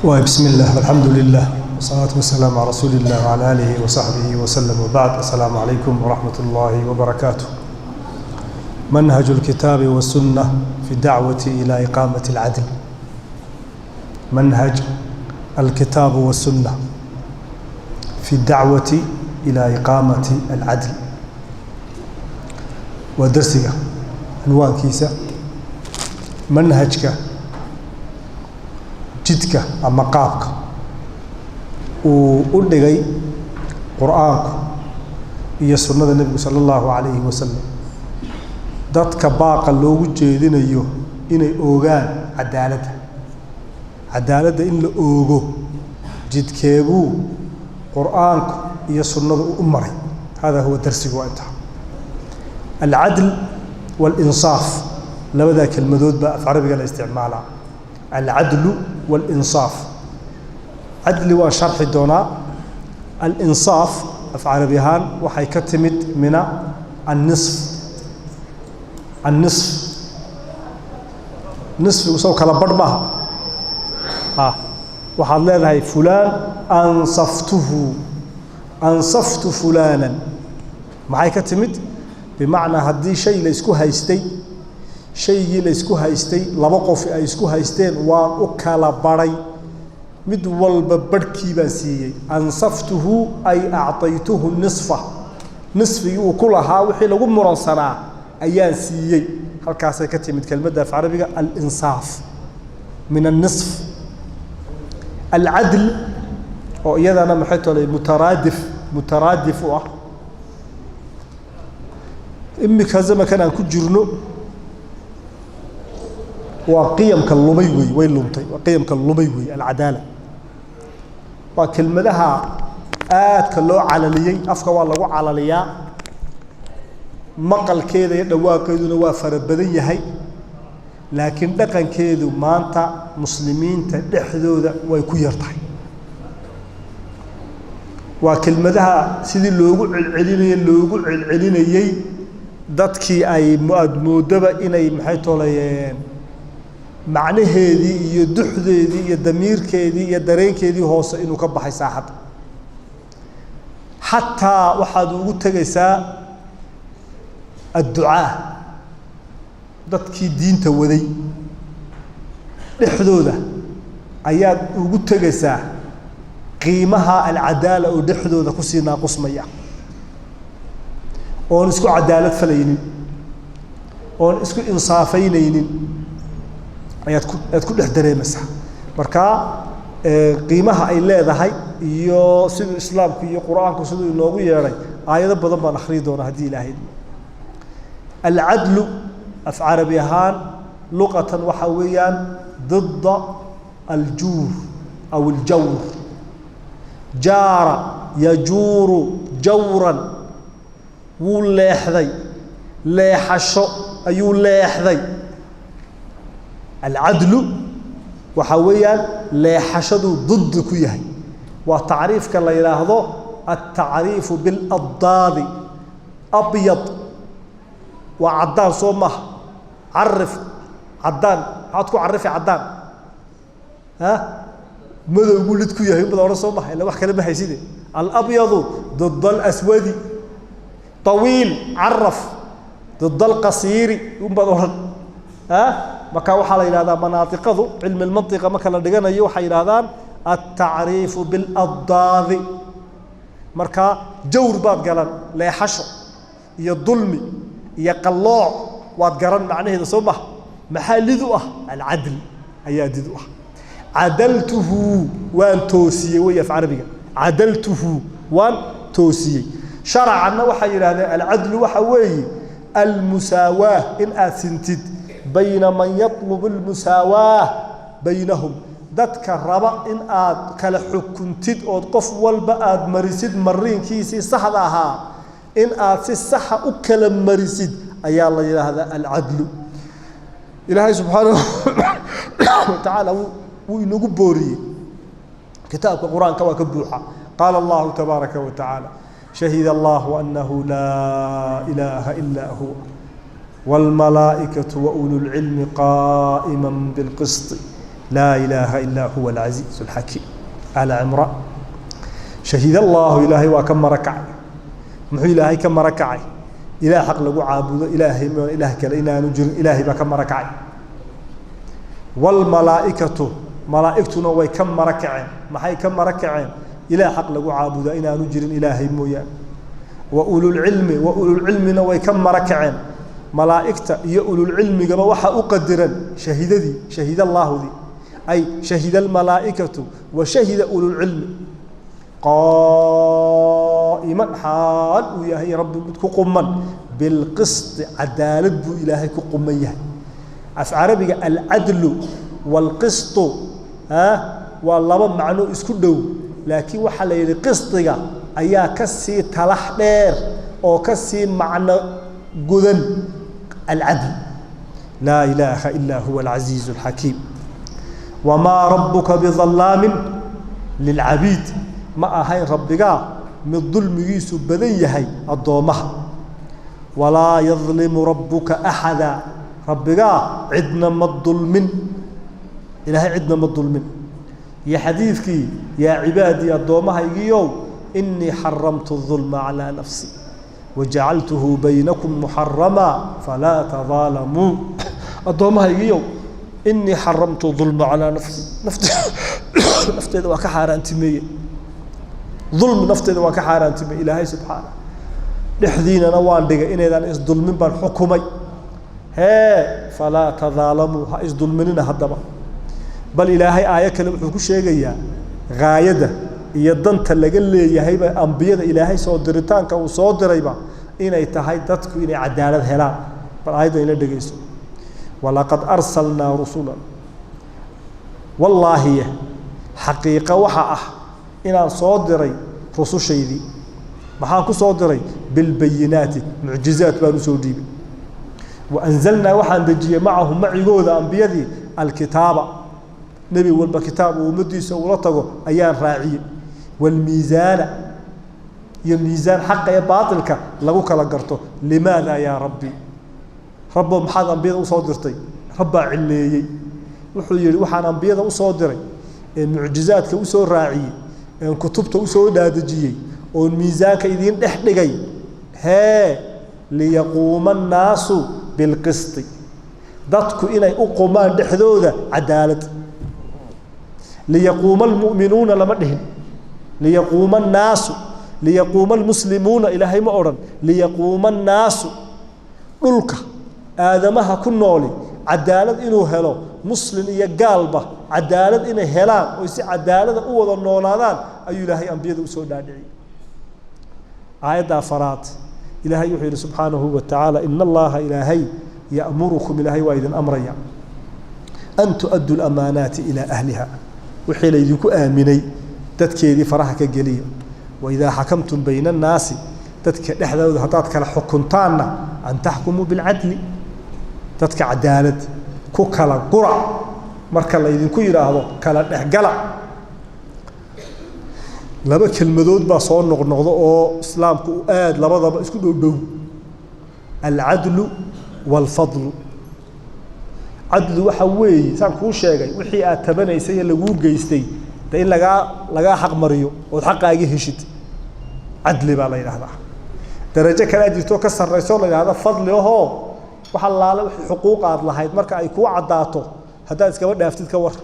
وبسم الله والحمد لله والصلاة والسلام على رسول الله وعلى آله وصحبه وسلم وبعد. السلام عليكم ورحمة الله وبركاته. منهج الكتاب والسنة في الدعوة إلى إقامة العدل. منهج الكتاب والسنة في الدعوة إلى إقامة العدل. ودرسك عنوان كيسة منهجك jidka ama qaabka uu u dhigay quraanka iyo sunnada nabiga sallallahu alayhi wasallam dadka baaqa loogu jeedinayo inay oogaan cadaaladda in la oogo jidkeebu quraanka iyo sunnada u maray. hada huwa darsigu inta al-adl wal-insaf labada kelmadood ba af carabiga la isticmaalaa. العدل والإنصاف. عدل وشرح دونا. الإنصاف أفعال بهان وحي كتمت من النصف نصف وسو كلا بربها وحال لهي فلان أنصفت فلانا معي كتمت بمعنى هدي شيء ليسكو هايستي شيء ليسكو هايستي لaba qof ay isku haysteen waan u kala baray mid walba barkii baan siiyay. ansaftuhu ay a'taytuhu nisfi uu kulaha wixii lagu muransanaa ayaan siiyay. halkaas ay ka timid kelmadda af carabiga al-insaf min an-nisf. al-adl oo iyadana maxay tolay mutaraadif ah imika zamakan aan ku jirno وقيم كاللميوي ويلومتي وقيم كاللميوي العدالة وكلمتها كلو علاليي أفكا والله علاليا مقال كيدا يدوا كيدو نوا فربدن يحي لكن دقن كيدو مانتا مسلمين تدحدو دا ويكو يرتاي وكلمتها سيدي لوغو علعلينيي dadkii ay moodaba inay maxay tolayeen macnaheedii iyo duxdeedii iyo damiirkeedii iyo dareenkeedii hoose inuu ka baxay saaxada. hatta waxaad ugu tagaysaa addu'a dadkii diinta waday dhexdooda ayaad ugu tagaysaa qiimaha al-adala oo dhexdooda ku sii naaqusmaya oon isku cadaalad falaynin oon isku insaafaynin ayaad ku dhex dareemaysaa. marka qiimaha ay leedahay iyo sidoo islaamku iyo quraanku sidoo inoogu yeeray aayado badan baan akhriin doona hadii ilaahay. al-adl af carabiyan luqatan waxa weeyaan ضد الجور أو الجور. جار يجور جورا وليحذي ليحشو أيو ليحذي. العدل وحويا ليحشد ضد كيهي. وتعريف كلا يلاحظه التعريف بالأضداد أبيض وعدان صومه عرف عدان هاتكو عرفي عدان ماذا يقولت كيهي بدأ ورا صومه إلا واحد كلمة هيسيدي. الأبيض ضد الأسود طويل عرف ضد القصير ينبض marka waxa la yiraahdaa manaatiqadu cilmi mantiqa marka la dhiganayo waxa yiraahdaan at-ta'rif bil adad. marka jawr baad galan leexasho iyo dulmi iyo qallooc waad garan macnaheedu soo maxalidu al-adl ayaadidu adaltuhu waan toosiyay way af carabiga adaltuhu waan toosiyay. shar'an waxa yiraahdaan al-adl waxa weeye al-musawah in asintid بين من يطلب المساواة بينهم ذاتك ربا إن آد كلا حكمتد أو قف والبآد مريسد مرين كيسي صحدها إن آد سي صح أكلا مريسد أي الله هذا العدل. إلهي سبحانه وتعالى وينقب بوري كتاب القرآن كوا كبوحة. قال الله تبارك وتعالى شهد الله أنه لا إله إلا هو والملائكة وأولو العلم قائما بالقسط لا إله إلا هو العزيز الحكيم على عمران شهد الله إلهي وكم ركع محو إلهي كم ركع إله حق لقو عابد إلهي من إله كلا نجر إلهي بكم ركع والملائكة ملائكتنا وكم ركع ما هي كم ركع إله حق لقو عابد نجر إلهي مويا وأولو العلم وكم ركع ملائكة يأولو العلم كما وحا أقدرا شهد الله ذي أي شهد الملائكة وشهد أولو العلم قائما حال وياهي رب كقما بالقسط عدالة إلهي كقمية عربي العدل والقسط والله معنى اسكدو لكن وحل القسط أيا كسي تلحدير أو كسي معنى جذن العدل لا إله إلا هو العزيز الحكيم وما ربك بظلام للعبيد ما هاي ربك من ظلم يسوع بديهي الضومه ولا يظلم ربك أحدا ربك عدنا ما الظلم إلهي عدنا ما الظلم يا حديثك يا عبادي الضومه يجيو إني حرمت الظلم على نفسي وجعلته بينكم محرما فلا تظالموا الضومه يجيو إني حرمت الظلم على نفسي نفتي ذا وكحارة تمية ظلم نفتي ذا وكحارة تمية إلهي سبحانه لحدينا نوان دقا إن إذا إس ظلم بان حكومي هي فلا تظالموا ها إس ظلمنا هدما بل إلهي آية كلمة حكو شيئا غايدة يدن تلقى لي يهيبا أنبياء إلهي صدرتان كو صدريبا إن يتهاي دتكو إن عدالة هلا بل أيضا إلى دقيسو ولقد أرسلنا رسولا والله حقيقة وحا إن صدري رسول شيدي محاكو صدري بالبينات معجزات بانو سوديب وأنزلنا وحا ندجي معهم معي قوذا أنبياء الكتابة نبي والبا كتاب ومدي سولطه أيان راعي والميزان يا ميزان حق يا باطلك لغوك لقرته لماذا يا ربي رب محاد أنبياء وصادرتي رب عليي وحيري وحان أنبياء وصادري المعجزات كوسو راعي كتبته وسو دادجي والميزان كيدين دحدغي ها ليقوم الناس بالقسط dadku inay u qomaan dhexdooda cadaalad ليقوم المؤمنون لما دهن ليقوم الناس ليقوم المسلمون إلهي ما أورن ليقوم الناس دلك آدمها كنولي عدالة إنه هلو مسلم يقالبه عدالة إنه هلان ويسي عدالة أوضا النولادان أي إلهي أنبياء وسوء دادعي آية فرات إلهي يحيي سبحانه وتعالى إن الله إلهي يأمركم إلهي وإذن أمريا أن تؤدوا الأمانات إلى أهلها وحيل يديكو آمني تدكيدي فرحك الجليل وإذا حكمتم بين الناس تدكي هتاتك لحكمتانا أن تحكموا بالعدل تدكي عدالة كوكالا قرع مركا الله يديكو يراهو كالا نحقلا لما كلمدود با صور نغضو أو إسلامكو آد لما ضبا اسكو دو العدل والفضل عدل وحوي سان كو شيغاي وخي ا تبنيسay lagu geystay in laga xaq mariyo oo xaqaaga heshid adli baa la yiraahdaa darajo kala jirto ka sareyso la yiraahdo fadli oo waxa laala wixii xuquuq aad lahayd marka ay ku cadaato hadaa iska dhaaftid ka war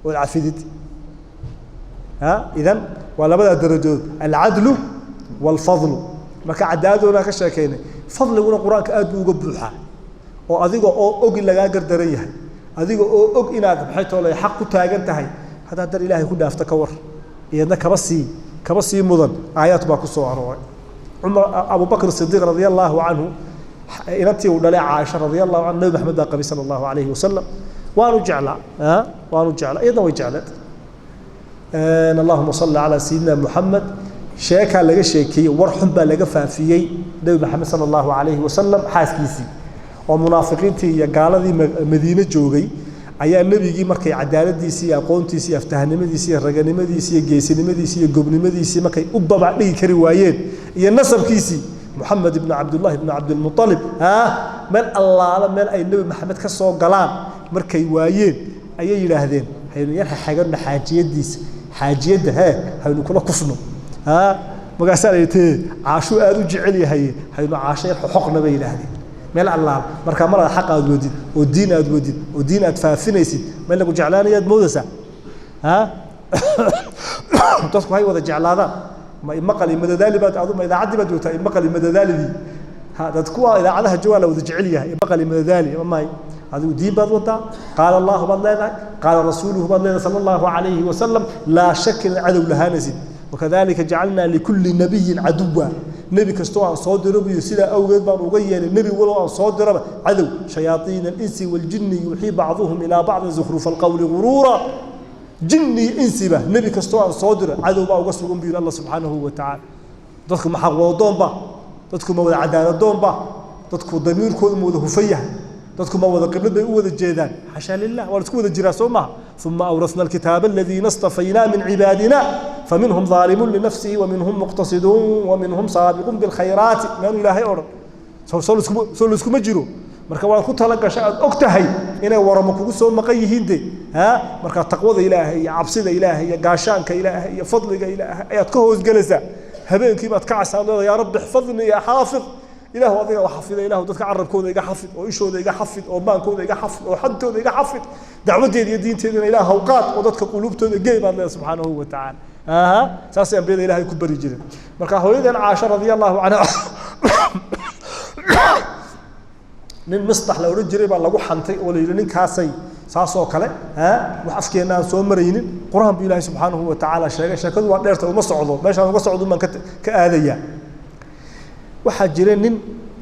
oo afidid idan waa labada darajood al-adlu wal-fadl marka cadaadona ka sheekeynay fadliguna quraanka aad buu uga buuxaa oo adiga oo og laga gardaran yahay adiga oo og inaad maxay toolay xaq ku taagan tahay hada dar ilaahay ku dhaafta ka war iyadna kaba sii mudan aayad baa ku soo arooray Umar Abu Bakr Siddiq radiyallahu anhu intii uu dhalay Aisha radiyallahu anha Nabi Muhammad qabi sallallahu alayhi wasallam waanu jecla iyadna way jeclad Allahumma salli ala sayyidina Muhammad sheeka laga sheekay war xun baa laga faafiyay Nabi Muhammad sallallahu alayhi wasallam xaaskiisii ومنافقينتي يا قالدي مدينه جوغي ayaa nabigi markay cadaaladiisii aqoontiisii aftahnimadiisii raganimadiisii geesinimadiisii gobnimadiisii markay u babacdhigi kari waayeen iyo nasabkiisii Muhammad ibn Abdullah ibn Abdul Muttalib man Allah meel ay nabi Muhammad ka soo galaan markay waayeen ayay yiraahdeen haynu yar xagan xaajiyadiisa xaajiyada haynu kula kufno magaasaleeytay caashu aad u jecel yahay haynu caashay xoqna bay ilaahdeen meel Allah marka marada xaq aad wadid oo diin aad wadid oo diin aad faafinaysid meel lagu jeclaanayaad moodaysa dadku hay wada jeclaadaan ma maqali madadaali baad aad ma idaacadi baad joogtaa maqali madadaalidi dadku idaacadaha jawaala wada jecel yahay maqali madadaali ma هذا دين بدوتا قال الله بدلنا قال رسوله بدلنا صلى الله عليه وسلم لا شك عدو لها نزيد وكذلك جعلنا لكل نبي عدوا نبي كستو عن صادر ربي سلا أوجد بان وغير النبي ولو عن صادر عدو شياطين الإنس والجن يوحي بعضهم إلى بعض زخرف القول غرورا جني إنس به نبي كستو عن صادر عدو بقى وقصهم بين الله سبحانه وتعالى تذكر محقوا دون با تذكر مود عدالة دون با تذكر ضمير كل مود هفيه تذكر ما وذا قبل بيقول الجيدان حاشا لله ولا تكون الجراسون معه ثم أورثنا الكتاب الذين اصطفينا من عبادنا فمنهم ظالم لنفسه ومنهم مقتصد ومنهم سابق بالخيرات من إلهي أورد سولسكم مجرو marka waan ku tala gashay aad ogtahay inay waramo kugu soo maqayihiin marka taqwada ilaahay iyo cabsida ilaahay iyo gaashaanka ilaahay iyo fadliga ilaahay aad ka hoos galaysaa habeenkii baad ka casaado ya rabbi xifdni ya xaafid إله وضيع وحفظ إله ودك عرب كود إيجا حفظ وإيشود إيجا حفظ ومان كود إيجا حفظ وحد كود إيجا حفظ دعوتي دين تدين إله أوقات ودك قلوب تود جيب الله سبحانه وتعالى ساسي بين إله يكبر يجري مركا هويدا عائشة رضي الله عنها من مصطح لو رجري بالله وحنتي وليلين كاسي ساسو كله وحفكينا سو مريين قرآن بالله سبحانه وتعالى شكد وقدرت ومصعده ماشي ومصعده من كآذية waxaa jiray nin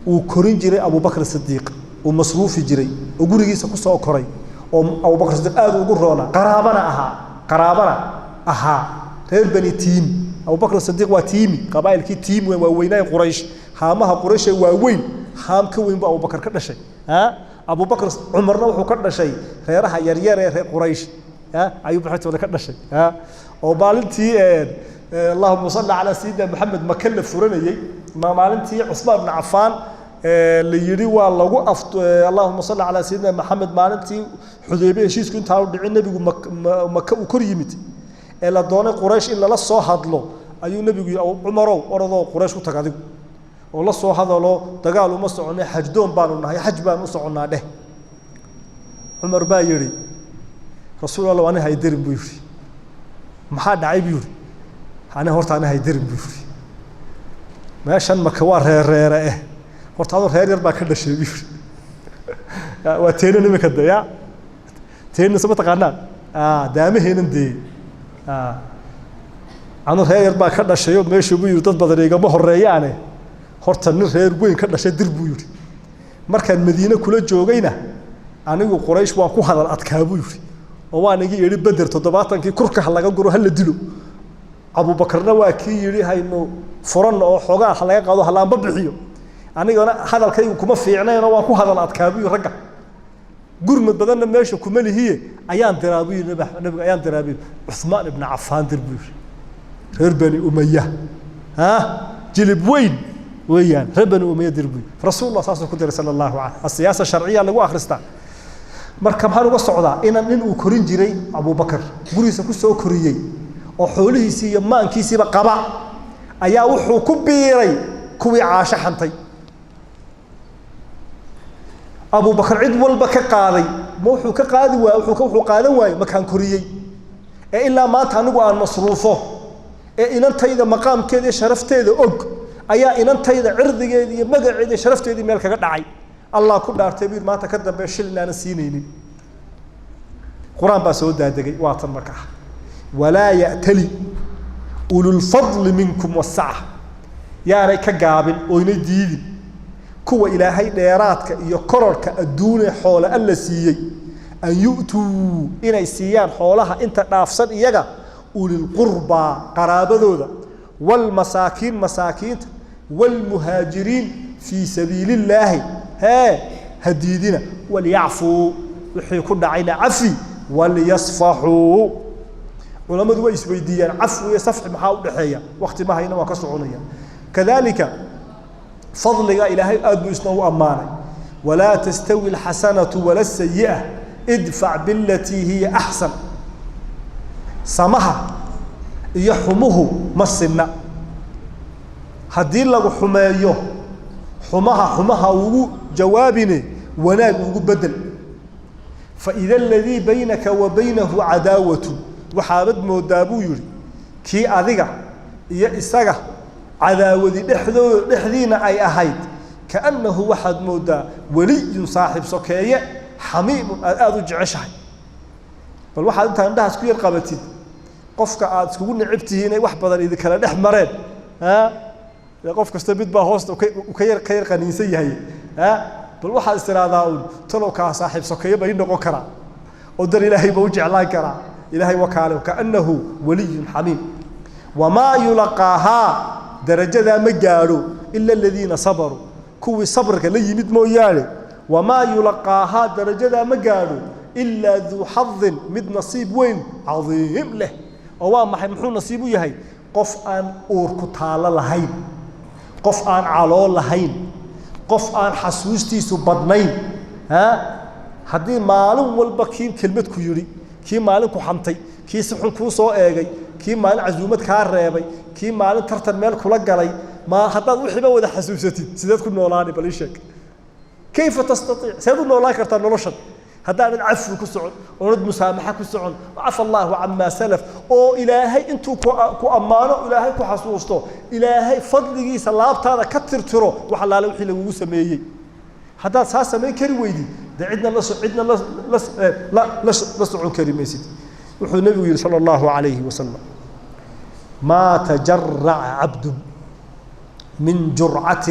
uu korin jiray Abu Bakr Siddiq oo masruufi jiray oo gurigiisa ku soo koray oo Abu Bakr Siddiq aad ugu roona qaraabana aha reer bani Tiim Abu Bakr Siddiq waa Tiimi qabaa'ilkii Tiim waa weynay Quraysh haamaha Quraysh waa weyn haam ka weyn baa Abu Bakr ka dhashay Abu Bakr Umarna wuxuu ka dhashay reeraha yar yar ee reer Quraysh ayuu baxay ka dhashay oo baalintii اللهم صل على سيدنا محمد ما كل فرنيي ما مالنتي عثمان بن عفان اللي يري والله اللهم صل على سيدنا محمد مالنتي حديبيه هشيس كنت هاو دحين نبيgu مكه u kor yimid ee la doonay Quraysh in la soo hadlo ayuu nabigu Umarow orado Quraysh u tagaday oo la soo hadalo dagaal uma soconay xajdoon baanu nahay xaj baan u soconaa dheh Umar baa yiri Rasuulullah ana haydirin buu yiri maxaa dhacay buu yiri أنا هرت أنا هيدرب بيفري ما عشان ما كوار هير هرت هذا هير يربع كده شيء بيفري وتين أنا مكده يا تين نسبة قناة دامه هنا دي أنا هير يربع كده شيء وما يشوف بيفري تطبع طريقة ما هو يعني هرت النور هير بوين كده شيء درب بيفري مركز المدينة كلها جوجينا أنا وقريش وأكو هذا الأتكاب بيفري وأنا جي يريد بدر تطبعتن كي كركه هلا جرو هلا دلو أبو بكر نواكي يري هاي إنه فرن أو حجا حلاقة قادو هلا ببعيو أنا هذا الكلام كم في عنا أنا وأكو هذا الأتكابي رجع قرم بدلنا ماشي كمالي هي أيام درابي نبغى أيام درابي عثمان بن عفان دربي هربني أمية جلب وين هربني أمية دربي رسول الله صلى الله عليه وسلم السياسة الشرعية اللي هو آخرستان مركب هذا وصعدا إن وكورين جري أبو بكر قريسة كسو كوريي oo xoolihiisa iyo maankiisa qaba ayaa wuxuu ku biiray kuwii caasha xantay Abu Bakr cid walba ka qaaday wuxuu ka qaadi waay wuxuu qaadan waay makaan koriyay ee ilaa maanta anigu aan masruufo ee inantayda maqaamkeeda sharafteeda og ayaa inantayda cirdigeeda iyo magaceeda sharafteeda meel kaga dhacay Allah ku dhaartay biir maanta ka dambe shilnaana siinaynin Quraan baa soo daadagay waa tan markaa ولا يأتلي أولو الفضل منكم والسعة يا ريك جابن وينديد كوا إلهي ديراتك يقررك الدون حول اللسيي أن يؤتوا إلى السيان حولها أنت نافسا إيجا أولي القربى قرابة ذوذا والمساكين والمهاجرين في سبيل الله هديدنا وليعفوا وحيكون عين عفي وليصفحوا ولما دوا يسويديان عفو يصفح محاو دحيا وقت ما هينا وكسعنيا كذلك فضل إلهي أدو اسمه أماني ولا تستوي الحسنة ولا السيئة ادفع بالتي هي أحسن سمها يحمه مسنا هدي لغو حمايو حمها وغو جوابني وناق وغو بدل فإذا الذي بينك وبينه عداوة وحابد مودابو يري كي أذيقا إيا إساقا عداوة لحذينا أي أهيد كأنه واحد مودا ولي صاحب سكاية حميم آذو جعشها بل واحد انت عندها سكوية القابتين قفك آذ سكوون عبتي هنا وحبضا إذا كان نحمرين قفك استبيد با هوست وكير قنينسي هي بل واحد استراداون تلو كا صاحب سكاية بين نقو كرا ودر إلهي بوجع الله كرا إلهي وكاله كأنه ولي حميم وما يلقاها درجة مجارو إلا الذين صبروا كوي صبرك اللي يمد موياني وما يلقاها درجة مجارو إلا ذو حظ مد نصيب وين عظيم له أو ما حنحو نصيبه يهي قف أن أوركتال لهين قف أن علو لهين قف أن حسوستي سبضنين هذه معلوم والبكيم كلمة كيوري كي معلوم كحمتي كي سبحان كوسو إيجي كي معلوم عزومة كاربي كي معلوم ترتر مال كلا جري ما حتى وحبة وده حسوستي سيدات كل نولاني بليشك كيف تستطيع سيد نولا كرتر نرشد هذا العفو كسعون ورد مسامحة كسعون وعفى الله عما سلف أو إلهي أنتو كأمانة إلهي كحسوسته إلهي فضلي سلابت هذا كتر ترو وحلال وحي لو سميه هذا ساسا ما كرويدي ده عندنا لسعون كريم يا سيدي وحو النبي صلى الله عليه وسلم ما تجرع عبد من جرعة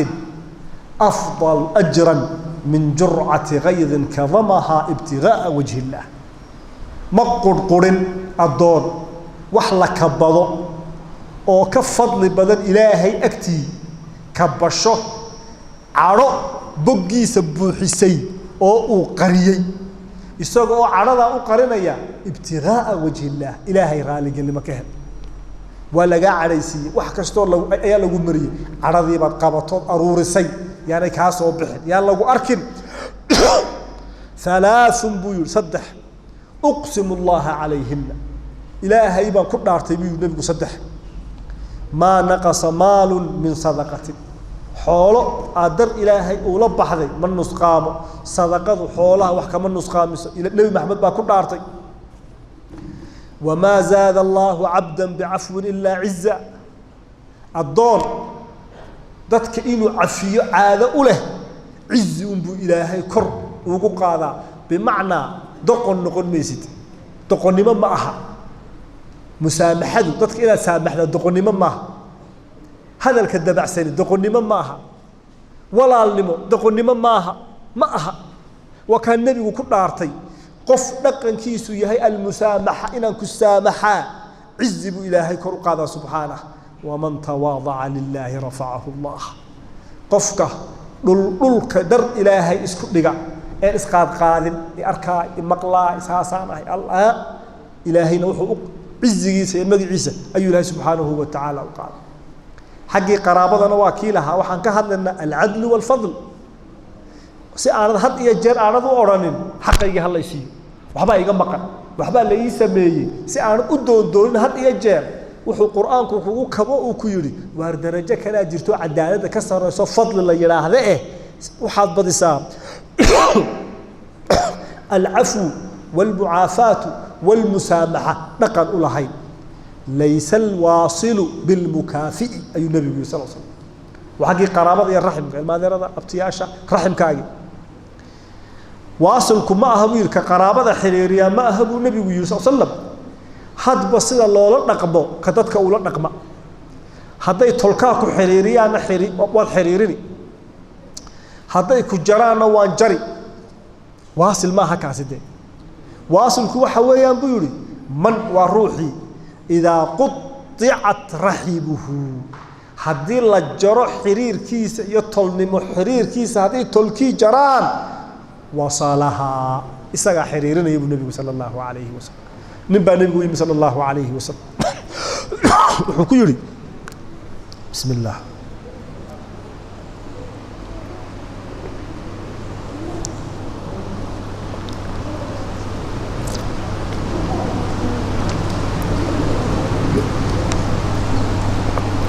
أفضل أجرا من جرعة غيظ كظمها ابتغاء وجه الله ما قرقرن الدور وحلا كبضو أو كفضل بدن إلهي أكتي كبشو عرو بقي سبوحسي أو قريي يسوق عرضا أو قرنيا ابتغاء وجه الله إلهي غالق اللي مكان ولا جا عريسي وحكستور لو أيا لو مري عرضي بقبضات أرورسي يعني كاسو بحر يلا لو أركن ثلاث بيور صدح أقسم الله عليهن إلهي بان كل أرتبي النبي صدح ما نقص مال من صدقة حوله أدر إلهي أولا بحذي من نسقامه صدقة حولها وحكا من نسقامه النبي محمد بان كل أرتبي وما زاد الله عبدا بعفو إلا عزة الدور dadka inuu cafiyo caado u leh cizi unbu ilaahay kor ugu qaadaa bimacna doqon noqon maysid doqonnimo ma aha musaamaxadu dadka inaad saamaxda doqonnimo ma aha hadalka dabacsani doqonnimo ma aha walaalnimo doqonnimo ma aha wa kan nabigu ku dhaartay qof dhaqankiisu yahay almusaamaxa inaan ku saamaxaa cizi bu ilaahay kor u qaadaa subxaanahu ومن تواضع لله رفعه الله قفك دول كدر إلهي اسكو دغا اسقاد قادن اركا مقلا اساسانه الله إلهي نوحو عزيسه مغيسه اي الله سبحانه وتعالى وقال حقي قرابتنا واكيلها وحان كهدلنا العدل والفضل سي aanad had iyo jeer aanad u oranin xaqayga halaysiyo waxba iga maqan waxba la ii sameeyay si aanad u doondoonin had iyo jeer wuxuu quraanku kugu kabo uu ku yiri waar darajo kala jirto cadaalada ka sareyso fadl la yiraahdo waxaad badisaa العفو والمعافاة والمسامحة نقل أولهين ليس الواصل بالمكافئ أي النبي صلى الله عليه وسلم وحقي قرابة يا الرحم ماذا رضا ابتياشا رحم كاي واصلكم ما أهبير كقرابة حريريا ما أهبوا النبي صلى الله عليه وسلم حد بصير الله نقبو كتتك أولا نقمة هذا تلقاكم حريريا أنا حريري هذا كجرانا وانجري واصل ما هكاسده واصل كوا حويان بيوري من وروحي إذا قطعت رحيبه هذه الجرح حرير كيس يطلني محرير كيس هذه تلكي جران وصلها إسقى حريرنا يا النبي صلى الله عليه وسلم نبى النبي صلى الله عليه وسلم حكيري بسم الله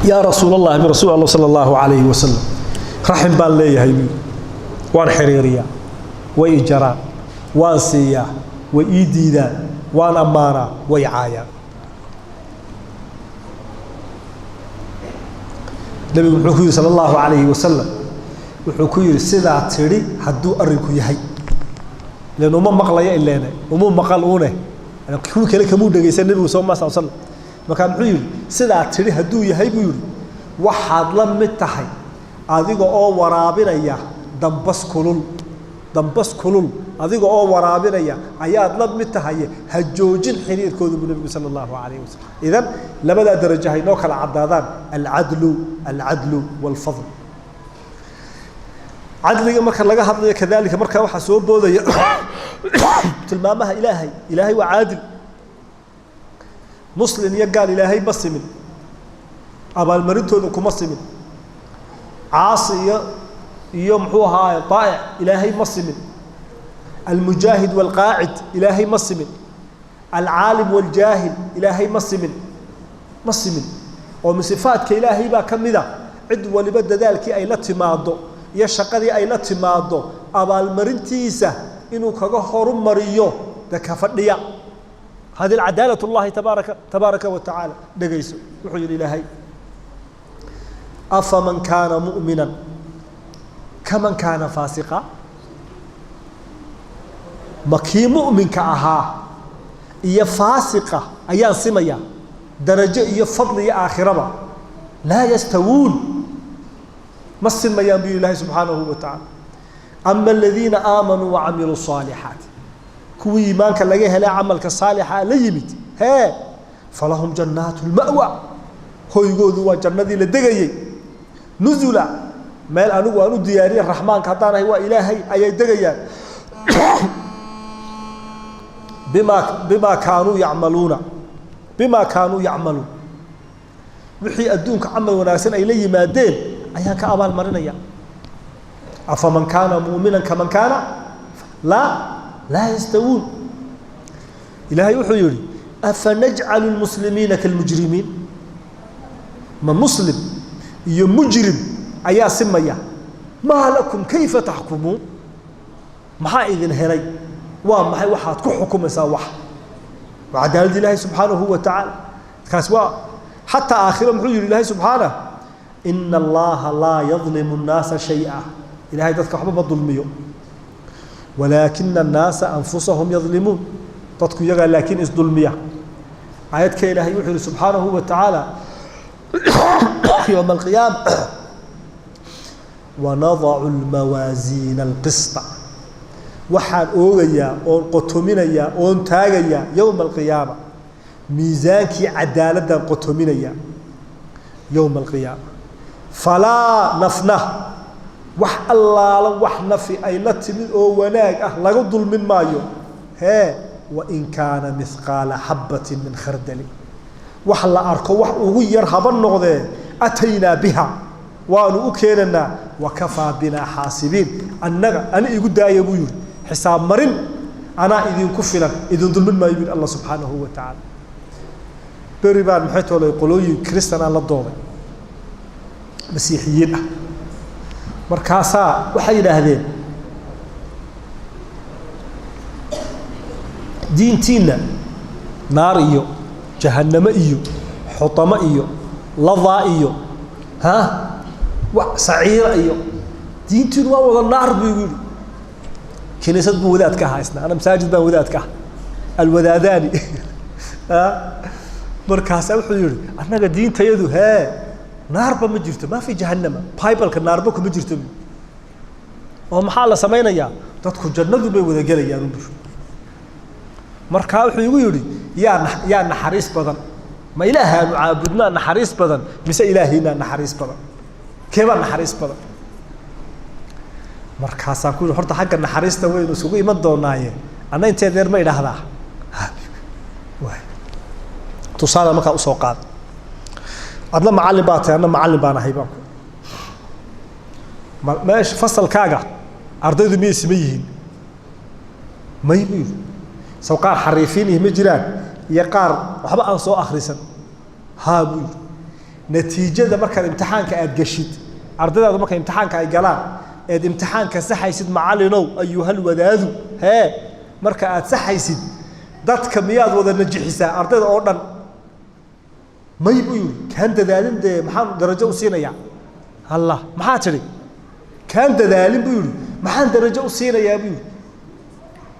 يا رسول الله من رسول الله صلى الله عليه وسلم رحم بالله هيبي وان حريريا وإجراء وان سيا وإيديدا وان أمانة ويعايا النبي محمد صلى الله عليه وسلم وحكير سيدا تري حدو أرنكو يهي لأنه ما مقليا إلا أنا وما مقلونه أنا كل كلام كمود دقيس النبي صلى الله عليه وسلم ما كان محير سيدا تري حدو يهي بيقول واحد لم يتحي أذيك أو ورابنا يا دمبس كلول أذيك أو ورابنا يا عياد لم يتحي هجوجين حرير كود النبي صلى الله عليه وسلم إذن لبدا درجة نوك العدادان العدل والفضل عدل مركا لغا هدليا كذلك مركا waxa soo boodaya tilmaamaha ilaahay waa caadil muslim iyo gaal ilaahay basimin abaal marintooda kuma simin caasi iyo muxuu ahaa taa'ic ilaahay masimin المجاهد والقاعد إلهي مصمن العالم والجاهل إلهي مصمن ومن صفات كإلهي با كمدا عد ولبد ذلك أي لا تمادو يا شقدي أي لا تمادو أبا المرنتيسة إنه كغهر مريو دكفديا هذه العدالة الله تبارك وتعالى دقيسو وحي الإلهي أفمن كان مؤمنا كمن كان فاسقا مكي مؤمن كأها إيا فاسقة أيان سميا درجة إيا فضل إيا آخرة لا يستوون ما السميان بي الله سبحانه وتعالى أما الذين آمنوا وعملوا الصالحات كوي إيمانك لقيها لا عملك الصالحة ليمت فلهم جنات المأوى هو يقولوا جنة للدقية نزلا مال أنو دياري الرحمن كتانا هو إلهي أي دقية بما كانوا يعملون وحي أدونك عمل وناسين إليه مادين أيها كأبال مرنيا أفمن كان مؤمنا كمن كان لا يستوون إلهي وحيوري أفنجعل المسلمين كالمجرمين ما مسلم يمجرم أيها سميا ما لكم كيف تحكمون ما إذن هري وما هي واحد كحكم سواح وعدالة الله سبحانه وتعالى كسوا حتى آخر محجر الله سبحانه إن الله لا يظلم الناس شيئا إلهي ذاتك حبب الظلمية ولكن الناس أنفسهم يظلمون تذكر يقال لكن إس ظلمية آيات كإلهي يحيي سبحانه وتعالى يوم القيامة ونضع الموازين القسط waxaan oogayaa oo qotominaya oo taagaya يوم القيامة ميزانكي عدالة قطمينيا يوم القيامة فلا نفنه وح الله وح نفي أي لتمن أو وناك لقد من مايو وإن كان مثقال حبة من خردل وح لا أركو وح أغير هبن نغذي أتينا بها وأنو أكيننا وكفى بنا حاسبين أنا يقول دا يبوير حساب مرن أنا إذن كفلا إذن ظلمن ما يبين الله سبحانه وتعالى بريبان محيطه لو يقولوا كريستنا لا دوده مسيحيين markaasa waxay yiraahdeen diintiina naar iyo jahannamo iyo xutama iyo lada iyo wax saciir iyo diintiina waa wada naar buu yiri kiniisad buu wadaad ka haysna ana masaajid baan wadaad ka alwadaadani markaasa wuxuu yiri annaga diintayadu naarba ma jirto ma fi jahannama bible-ka naarba kuma jirto oo maxaa la sameeynaya dadku jannadu bay wada galayaan u marka wuxuu igu yiri yaa naxariis badan ma ilaahay caabudna naxariis badan mise ilaahayna naxariis badan keeba naxariis badan markaas aan ku horta xagga naxariista weyn isugu iman doonaaye ana intee deer ma idhaahdaa tusaale marka u soo qaad adna macallin baa tahay macallin baan ahay baan meesh fasalkaaga ardaydu ma ismeeyeen maybu soo qaar xariifiin ma jiraan iyo qaar waxba aan soo akhrisan haa buu natiijada markaad imtixaanka aad gashid ardaydaadu markay imtixaanka ay galaan eed imtixaanka saxaysid macallinow ayuhal wadaadu hee marka aad saxaysid dadka miyaad wada najixisaa ardayda oo dhan may buu yiri kaan dadaalin de maxaan darajo u siinayaa allah maxaa tiri kaan dadaalin buu yiri maxaan darajo u siinayaa buu yiri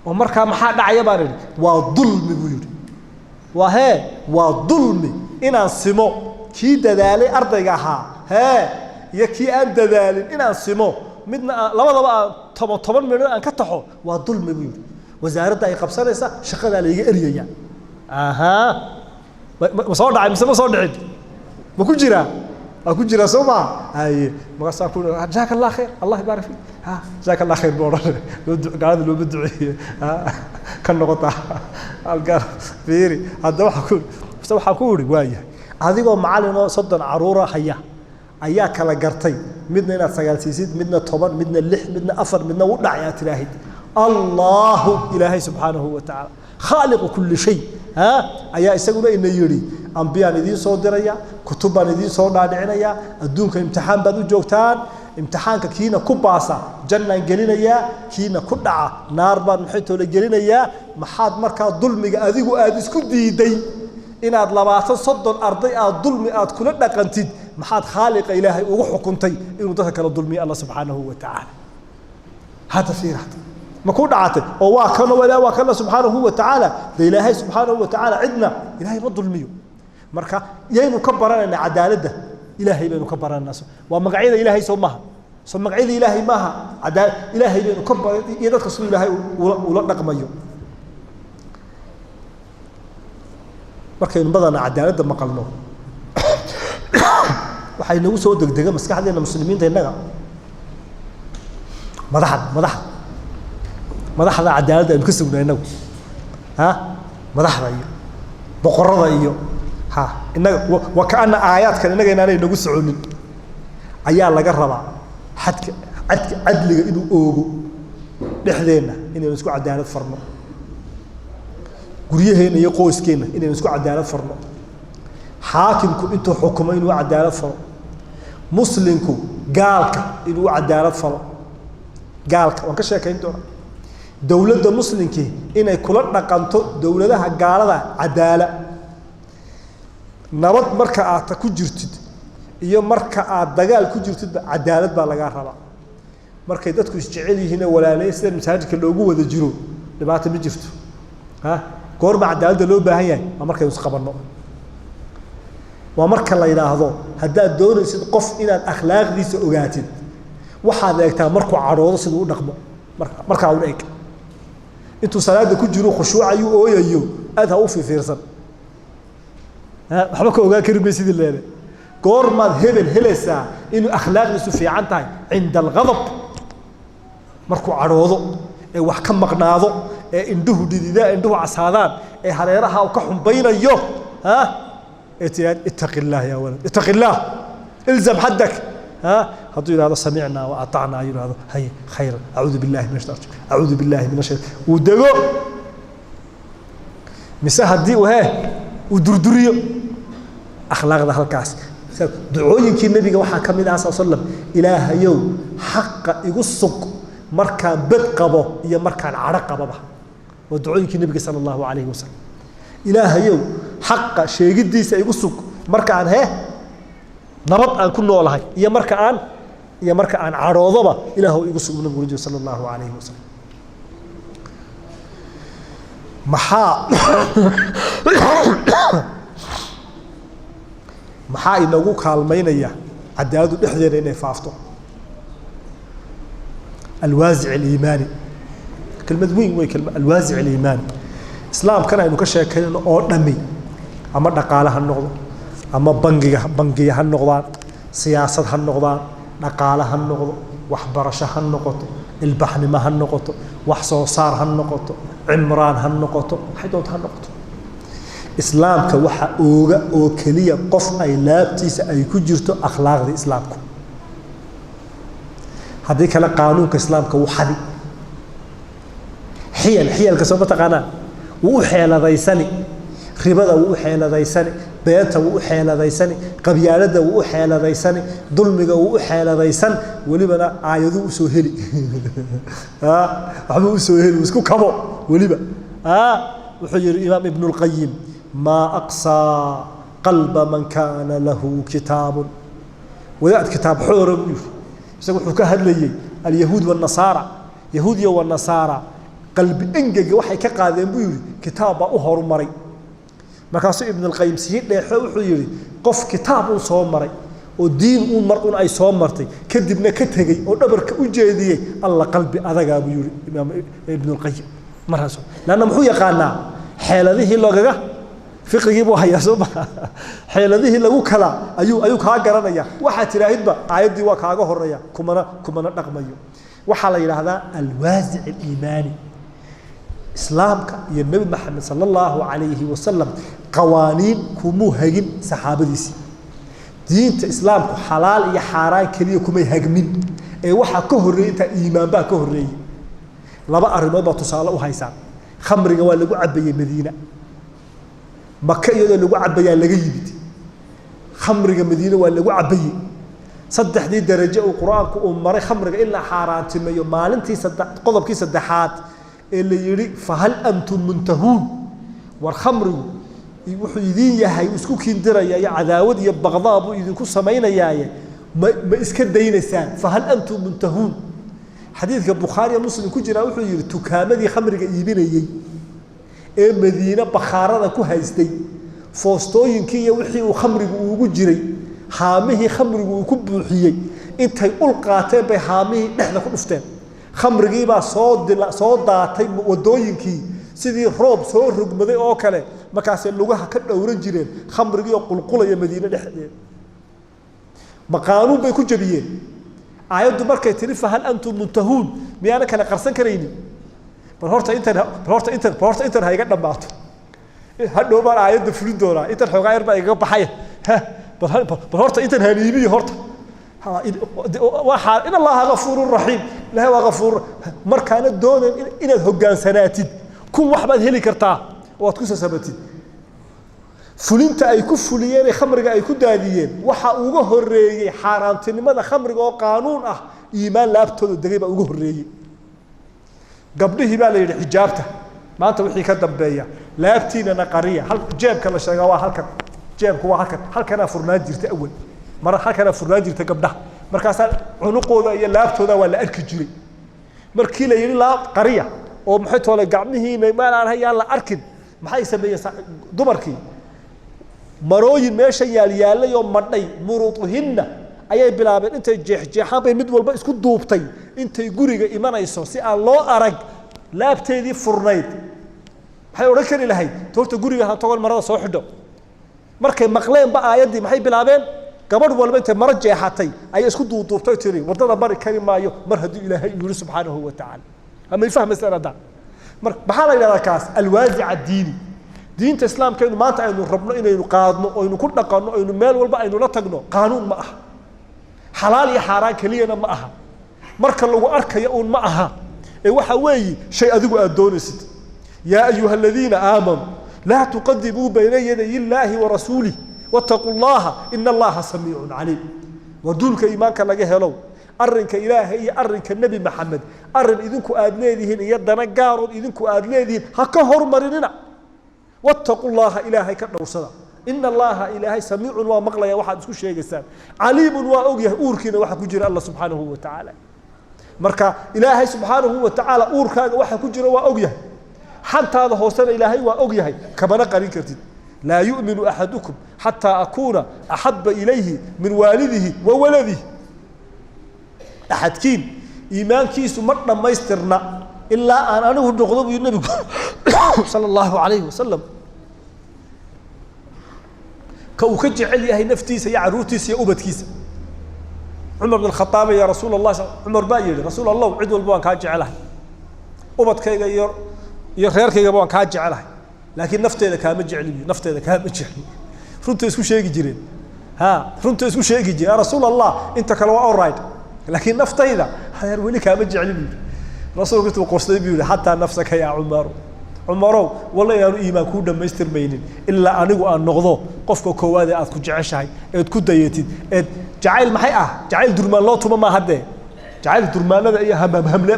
oo markaa maxaa dhacaya baan yiri waa dulmi buu yiri waa hee waa dulmi inaan simo kii dadaalay ardayga ahaa hee iyo kii aan dadaalin inaan simo midna labadaba toban midho aan ka taxo waa dulmi buu yiri wasaaradda ay qabsanaysa shaqada la iga eriyaya aha ma soo dhacay mise ma soo dhicin ma ku jira soma ay magaasa ku jazakallahu khair allah barik fi ha jazakallahu khair boora gaalada loo badduciye kan noqota algar fiiri hadda waxa ku wuri waaya adigoo macallin oo 30 caruura haya ayaa kala gartay midna inaad 9 siisid midna 10 midna 6 midna 4 midna u dhacay tiraahid الله إلهي سبحانه وتعالى خالق كل شيء ها أيا يسقون إن يري أنبياء ندين صادريا كتب ندين صادريا الدون كامتحان بدو جوتان امتحان كينا كباسة جنة جلينا يا كينا كدعة نار بان حيته لجلينا يا محاد مركز ظلم أذيق أديس كدي دي إن أطلبات صد الأرض الظلم كلنا كنتيد محاد خالق إلهي وحكمتي إنه تذكر الظلم الله سبحانه وتعالى هذا في رحمة ما كون عاته أو كان ولا وكان سبحانه وتعالى لإلهي سبحانه وتعالى عندنا إلهي ما ظلميه مركا يين كبرنا إن عدالته إلهي بين كبرنا الناس ومقعيد إلهي سمها مقعيد إلهي ماها عدال إلهي بين كبر يدك رسول إلهي ولا رقميه مركا ينبضنا عدالته ما قلنا وحين نوصل دقيقة مسكح لنا مسلمين تيننا مدحنا عدالة الكسبنا إنه ها مدحنا إياه بقرضة إياه ها إنه وكأن آيات كان إنه جينا نقول سعون عيال لجربا حد عدل إنه أوجو لحدينا إنه نسكو عدالة فرنا قريه هنا يقوس كنا إنه نسكو عدالة فرنا حاكمكم أنتوا حكمين وعدالة فرنا مسلمكم قالك إنه عدالة فرنا قالك وكشة كين دورا دولة مسلمك إن كل نقطة دولة قالها عدالة نبض مركع تكجرتد يوم مركع دجال كجرتد عدالة بالغارة مركع دتك يشتعلي هنا ولا ليس مساجك اللوجو وذا جرو لبعض بيجفتوا ها قرب عدالة لو بهاي مركع يسقبنا ومركع الله يلاحظه هذا الدور يصير قف إلى الأخلاق ذي سؤالات وحدا يكتب مركع عروض صدور نقمة مركع أولئك أنتوا صلاة كجرو خشوع أيو هذا هو في فيرسن حبك أوجا كريم سيد الله قرب هبل هلسا إنه أخلاق يسوي عنتها عند الغضب مركع عروضه وحكم مقناضه عنده ديدا عنده عصادان هريرها وكحم بين اليوم ها اتق الله يا ولد اتق الله الزم حدك ها هذول هذا سمعنا واطعنا هذا هي خير اعوذ بالله من الشيطان اعوذ بالله من الشيطان ودغو مسهدي وها ودردريو اخلاق halkaas ducooyinkii nabiga waxa kamid ah sallallahu ilaahayow xaq igu suq markaan bad qabo iyo markaan cara qababa oo ducooyinkii nabiga sallallahu alayhi wasallam ilaahayow xaq sheegidiisa igu suq markaan nabad aan ku noolahay iyo marka aan caroodaba ilaahu igu suq nabiga sallallahu alayhi wasallam maxaa inagu kaalmaynaya cadaaladu dhexdeena inay faafto alwaasic aliimaani kelmad weyn way kelmad alwaasic aliimaani islaamkana aynu ka sheekayno oo dhami ama dhaqaale ha noqdo ama bangiga ha noqdaan siyaasad ha noqdaan dhaqaale ha noqdo waxbarasho ha noqoto ilbaxnimo ha noqoto wax soo saar ha noqoto cimraan ha noqoto xadood ha noqoto islaamka waxa ooga oo kaliya qof ay laabtiisa ay ku jirto akhlaaqda islaamku hadii kala qaanuunka islaamka uu xadi xiyalka soo mataqaana uu xeeladaysani ribada uu xeeladaysani beenta wuu u xeeladaysani qabyaalada wuu u xeeladaysani dulmiga wuu u xeeladaysan walibana aayadu u soo heli waxba u soo heli isku kabo waliba wuxuu yiri imaam ibn al-qayyim ma aqsa qalba man kana lahu kitab wadaad kitab xoorab isagu wuxuu ka hadlayay al-yahuud wal nasara yahuudiya wal nasara qalbi engaga waxay ka qaadeen buu yiri kitaaba u horumaray markaas ibn al-qayyim si dheexo wuxuu yiri qof kitaab uu soo maray oo diin uu mar un ay soo martay kadibna ka tagay oo dhabarka u jeediyay alla qalbi adaga buu yiri imaam ibn al-qayyim marhaas laana muxuu yaqaanaa xeeladihi loogaga fiqrigii buu hayaa soo xeeladihi lagu kala ayuu ka garanaya waxa tiraahidba aayadii waa kaaga horeeya kumana dhaqmayo waxa la yiraahdaa al-wazi' al-imani islaamka iyo nabi maxamed sallallahu alayhi wa sallam qawaaniin kumu hagin saxaabadiisi diinta islaamku xalaal iyo xaaraan kaliya kuma hagmin ee waxa ka horeeyay inta iimaan baa ka horeeyay laba arrimood baa tusaale u haysan khamriga waa lagu cabayay madiina makka iyadoo lagu cabayaa laga yimid khamriga madiina waa lagu cabayay saddexdii darajo oo quraanku uu maray khamriga ilaa xaaraantimayo maalintii qodobkii saddexaad ee la yiri fahal antum muntahun war khamrigu wuxuu idin yahay isku kindiraya ya cadaawad iyo baqdaab uu idinku sameynayaaye ma iska daynaysaan fahal antum muntahun xadiidka bukhari muslim ku jira wuxuu yiri tukaamadii khamriga iibinayay ee madiina bakhaarada ku haystay foostooyinkii iyo wixii uu khamrigu ugu jiray haamihii khamrigu uu ku buuxiyay intay ul qaateen bay haamihii dhexda ku dhufteen khamrigii baa soo daatay wadooyinkii sidii roob soo rugmaday oo kale markaas lugaha ka dhowran jireen khamrigii oo qulqulaya madiina dhexdeeda maqaanuun bay ku jabiyeen aayadu markay tiri fahal antum muntahun miyana kala qarsan kareynin bal horta inta hayga dhamaato hadhow baan aayada fulin doonaa inta xoogaa yar baa iga baxay bal horta inta haniibiyo horta waxa in allaha ghafuurur rahiim la waa ghafuur markaana dooneen inaad hogaansanaatid kun wax baad heli kartaa oo aad ku sasabatid fulinta ay ku fuliyeen khamriga ay ku daadiyeen waxa ugu horeeyay xaaraantinimada khamriga oo qaanuun ah iimaan laabtooda dagay baa ugu horeeyay gabdhihii baa la yiri xijaabta maanta wixii ka dambeeya laabtiina qariya hal jeebka la sheegaa waa halkan jeebku waa halkan furnaan jirtay awal mar halkan furnaan jirtay gabdhaha markaas cunuqooda iyo laabtooda waa la arki jiray markii la yiri laab qariya oo maxay toolay gacmihiina ma aan hayaan la arkin maxay sameeyay dumarkii marooyin meesha yaalay oo madhay muruutuhinna ayay bilaabeen intay jeexjeexaan bay mid walba isku duubtay intay guriga imanayso si aan loo arag laabteedii furnayd waxay oran kari lahayd toorta guriga ha togon marada soo xidho markay maqleen ba aayadii maxay bilaabeen gabadh walba intay mar jeexatay ay isku duubtay tiri wadada bari kari maayo mar hadii ilaahay yiri subhanahu wa ta'ala ama fahmaysan hada mar maxaa la yiraahdaa kaas alwazi' ad-diini diinta islaamka inuu maanta aynu rabno inaynu qaadno oo aynu ku dhaqanno aynu meel walba aynu la tagno qaanuun ma aha xalaal iyo xaaraan kaliyana ma aha marka lagu arkayo uun ma aha ee waxa weeyi shay adigu aad doonaysid yaa ayuha alladina aamanu la tuqaddimu bayna yaday illahi wa rasuulihi wattaqullaha inna allaha samii'un alim wadulka iimaanka laga helo arrinka ilaahay iyo arrinka nabi maxamed arrin idinku aad leedihiin iyo dana gaarood idinku aad leedihiin ha ka hormarinina wattaqullaha ilaahay ka dhowrsada inna allaha ilaahay samii'un wa maqlaya waxa isku sheegaysaan aliimun wa ogyahay uurkiina waxa ku jira allah subhanahu wa ta'ala marka ilaahay subhanahu wa ta'ala uurkaaga waxa ku jira waa ogyahay xantaada hoosana ilaahay waa ogyahay kamana qarin kartid la yu'minu ahadukum hatta akuna ahabba ilayhi min walidihi wa waladihi ahadkiin iimaankiisu ma dhamaystirna illa aan anigu noqdo buu nabigu sallallahu alayhi wasallam ka uu ka jecel yahay naftiisa iyo caruurtiisa iyo ubadkiisa Umar ibn al-Khattab ya Rasuul Allah Umar baa yiri Rasuul Allah cid walba waan ka jecelahay ubadkayga iyo reerkayga waan ka jecelahay laakiin nafteeda kaama jecli runta isku sheegi jireen runta isku sheegi jireen Rasuul Allah inta kale waa all right laakiin naftayda hayr wali kaama jecli rasuulku intuu qoostay buu yiri hatta nafsaka ya Umar عمرو والله يا إيمان كودا ما يسترمينين إلا أنا وأنا نغضو قفك كوادي أذكر جعشاي تكون ديتي جعل محيئة جعل درمان الله توما ما هده جعل درمان هذا إيه هم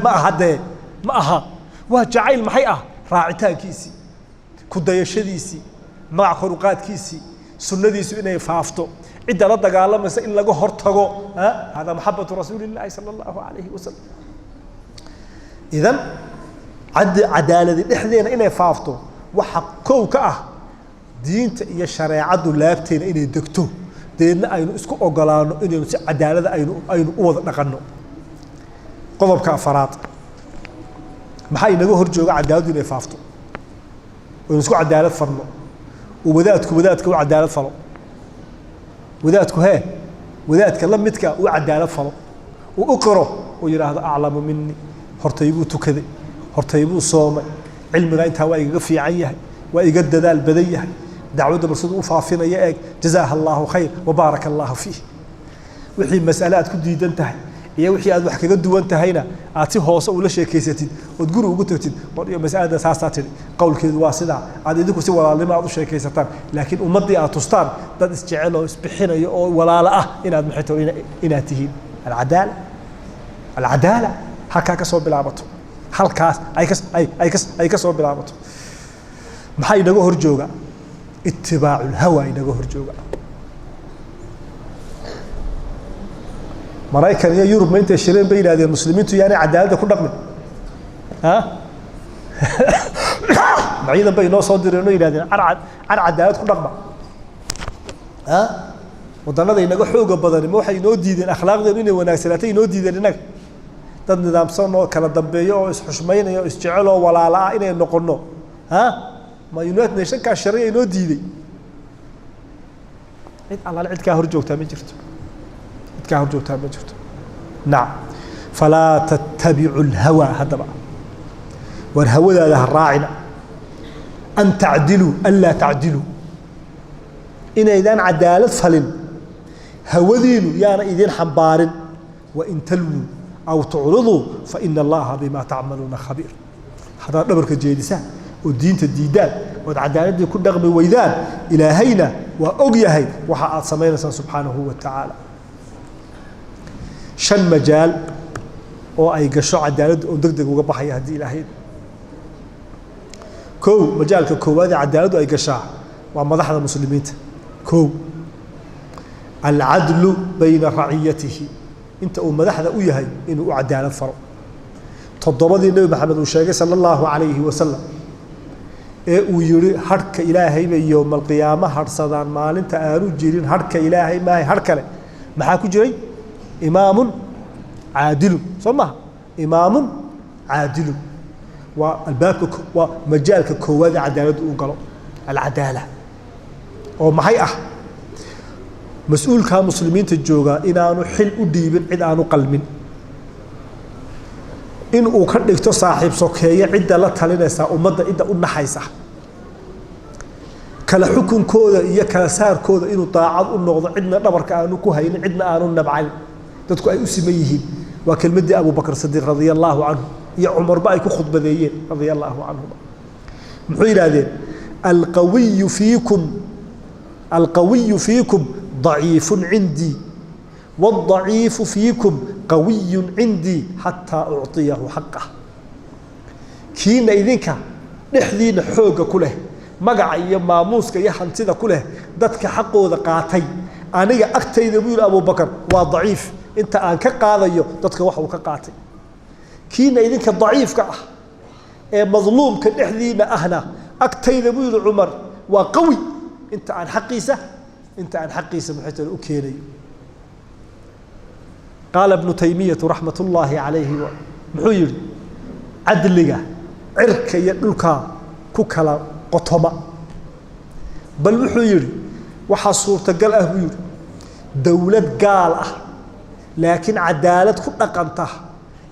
ما هده ما ها وجعل محيئة راعتها كيسي كودا يشديسي مع خروقات كيسي سنة ديسو إنه يفافتو إذا رد قال مثلا إلا جو هرتجو هذا محبة رسول الله صلى الله عليه وسلم إذن عدالة الإحدين إنه فافتو وحقو كأه دين يا شريعة لابتين إنه دكتو دين أينو إسكو أقلانو إنه عدالة أينو أوض نقنو قضب كأفراد محاي نجو هرجو عدالة إنه فافتو ونسكو عدالة فرنو وبذاتك وعدالة فرنو وذاتك هي وذاتك لمتك وعدالة فرنو وأقره ويرى هذا أعلم مني هرتيبو تكذي هرتيبو صومي علمنا انت waa في عيه ويقد ذال بديه دعوه الرسول وفافنا ياك جزاه الله خير وبارك الله فيه وحي مسالات ku diidan tahay iyo wixii aad wax kaga duwan tahayna aad si hoos u la sheekeysatid oo guri ugu tagtid wadiyo mas'alada saasaatid qowlkeedu waa sida aad idinku si walaalnimo aad u sheekeysataan laakiin ummadii aad tustaan dad isjecel oo isbixinayo oo walaalo ah inaad maxayto inaad tihiin العداله halka ka soo bilaabato halkaas ay ka soo bilaabato maxay inaga hor jooga ittiba'ul hawa inaga hor jooga Maraykan iyo Yurub ma intay shireen bay yiraahdeen muslimiintu yaani cadaalada ku dhaqmi maciidan bay noo soo direen oo yiraahdeen cadaalad ku dhaqma wadanada inaga xooga badan ma waxay noo diideen akhlaaqdeenu inay wanaagsanaato inoo diideen inaga dad nidaamsan oo kala dambeeyo oo isxushmaynayo oo isjecel oo walaala ah inay noqono ma United Nations ka shariic inoo diiday cid alla cid ka hor joogtaa ma jirto cid ka hor joogtaa ma jirto nacam fala tattabi'u al-hawa hadaba war hawada raacina an ta'dilu alla ta'dilu inaydan cadaalad falin hawadiinu yaana idin xambaarin wa in talwu أو تعرضوا فإن الله بما تعملون خبير هذا دبرك جيدسان ودين الديدان والعدالة كل رغم ويدان إلهينا وأقيهي وحاء سمينا سبحانه وتعالى شن مجال أو أي قشع عدالة ودقدق وقبحي هدي إلهينا كو مجال كو هذا عدالة أي قشع ومضح المسلمين كو العدل بين رعيته انت مدحدا u yahay inuu cadaalad faro todobadii nabi maxamed uu sheegay sallallahu alayhi wa sallam ee uu yiri harka ilaahay bay yawmal qiyaamah harsadaan maalinta aanu jirin harka ilaahay ma har kale maxaa ku jiray imaamun caadil soma imaamun caadil wa albaabka wa majaalka koowaad cadaalad uu galo al-adala oo maxay ah مسؤول كان مسلمين تجوجا إن أنا حل أديبن عد أنا قلمين إن أكرد صاحب سكية عدة لا تلنا ومدة عدة أن حيسة كلا حكم كودا إياه كلا سار كودا إنه طاعة النقض عندنا نبر كأنه كهين عندنا أنا نبعل تذكر أي اسميه وكلمة أبو بكر الصديق رضي الله عنه يا عمر بقى يكون خطبة ذيين رضي الله عنه محيل هذين القوي فيكم ضعيف عندي والضعيف فيكم قوي عندي حتى أعطيه حقه كينا إذنك نحذين حوق كله مقع ماموسك يحنتذا كله دتك حقه ذقاتي أنا أكتيد بيقول أبو بكر وضعيف أنت أنك قاضي دتك وحوك قاتي كينا إذنك ضعيف كأه مظلوم كنحذين أهنا أكتيد بيقول عمر وقوي أنت عن حقيسة أنت عن حقي سمحت الأكيني قال ابن تيمية رحمة الله عليه محير عدلك عرك يدلك كوكلا قطمة بل محير وحصور تقال أهوير دولة قالة لكن عدالة كل قنطة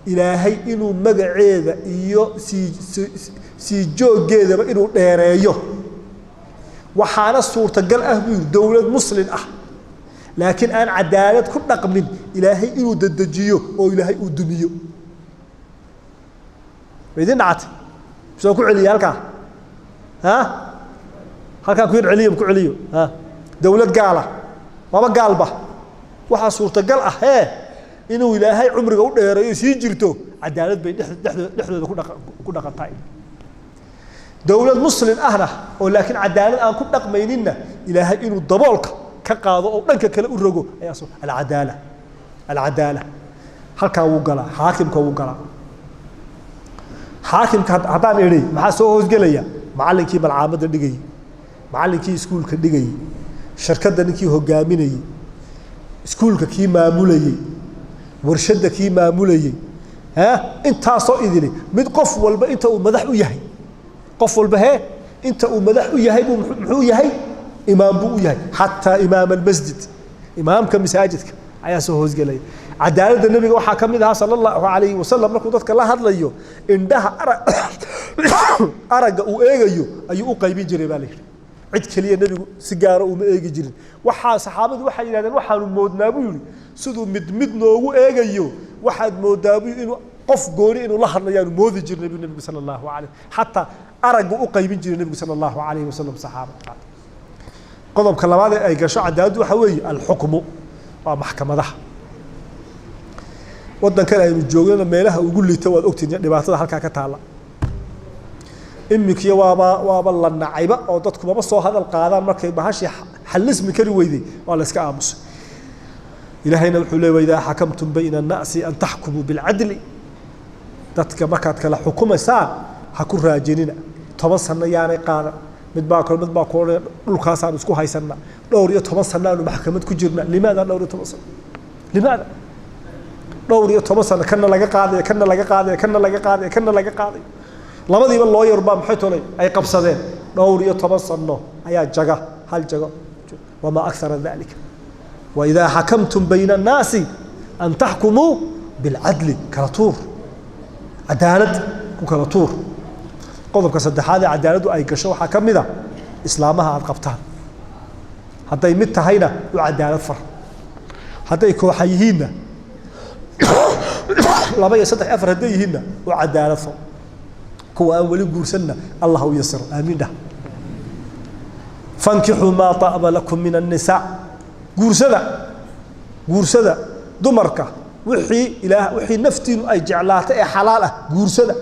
إلهي إنه مقعيذة إيو سي جو جيذة إنه ديريو وحانا صورة قال أهبير دولة مسلم لكن أنا عدالة كل رقم إلهي إنه ددجيو أو إلهي أدميو بيدين عات شو أقول عليالك ها halka ku celiyo ha dawlad gaala waba gaalba waxa suurtagal ah inuu ilaahay umriga u dheereeyo si jirto cadaalad bay dhexdooda ku dhaqantay dawlad muslim ahna oo laakiin cadaalad aan ku dhaqmaynina ilaahay inuu daboolka ka qaado oo dhanka kale u rogo ayaa soo al-adala halka uu gala حاكمka hadaan eeday maxaa soo hoos galaya macallinkii malcaamada dhigay macallinkii iskuulka dhigay shirkadda ninkii hogaaminayay iskuulka kii maamulayay warshada kii maamulayay inta soo idili mid qof walba inta uu madax u yahay qof walba inta uu madax u yahay muxuu yahay imaam buu yahay hatta imaam almasjid imaamka masaajidka ayaa soo hoos galay cadaaladda nabiga waxa kamid ah sallallahu alayhi wasallam markuu dadka la hadlayo indhaha araga uu eegayo ayuu u qaybin jiray baa leeyahay cid kaliya nabigu si gaar ah uma eegi jirin waxa saxaabadu waxay yiraahdeen waxaanu moodnaa buu yiri sidoo mid noogu eegayo waxaad moodaa buu inuu qof gooni inuu la hadlayaan moodi jiray nabiga sallallahu alayhi hatta araga u qaybin jiray nabiga sallallahu alayhi wasallam saxaabada qodobka labaad ee ay gasho cadaaladdu waxa weeye al-hukmu waa maxkamadaha wadankan aynu joogno meelaha ugu liita waad ogtiin dhibaatada halka ka taala immikiya waaba la nacayba oo dadku baba soo hadal qaadaan markay bahashi xalismi kari weyday waa la iska aamusay ilaahayna wuxuu leeyahay idaa xakamtum bayna an-naasi an tahkumu bil adli dadka markaad kala xukumaysaan ha ku raajinina 10 sano yaanay qaadan mid baa kor dhulkaas aan isku haysana dhowr iyo 10 sano aanu maxkamad ku jirna limaada dhowr iyo 10 sano limaada dhowr iyo 10 sano kana laga qaaday labadiiba loo yarba maxay tolay ay qabsadeen dhowr iyo 10 sano ayaa jaga hal jago wama akthara dhalika wa idha hakamtum bayna an-nasi an tahkumu bil adli kala tuur cadaalad ku kala tuur qodobka saddexaad ee cadaaladdu ay gasho waxa kamid ah islaamaha aad qabtaan haday mid tahayna u cadaalad far haday kooxa yihiinna laba iyo saddex afar haday yihiinna u cadaalad far kuwa aan wali guursanna allah u yasir aamiin fankihu ma ta'aba lakum min an-nisa guursada dumarka wixii naftiinu ay jeclaatay ee xalaal ah guursada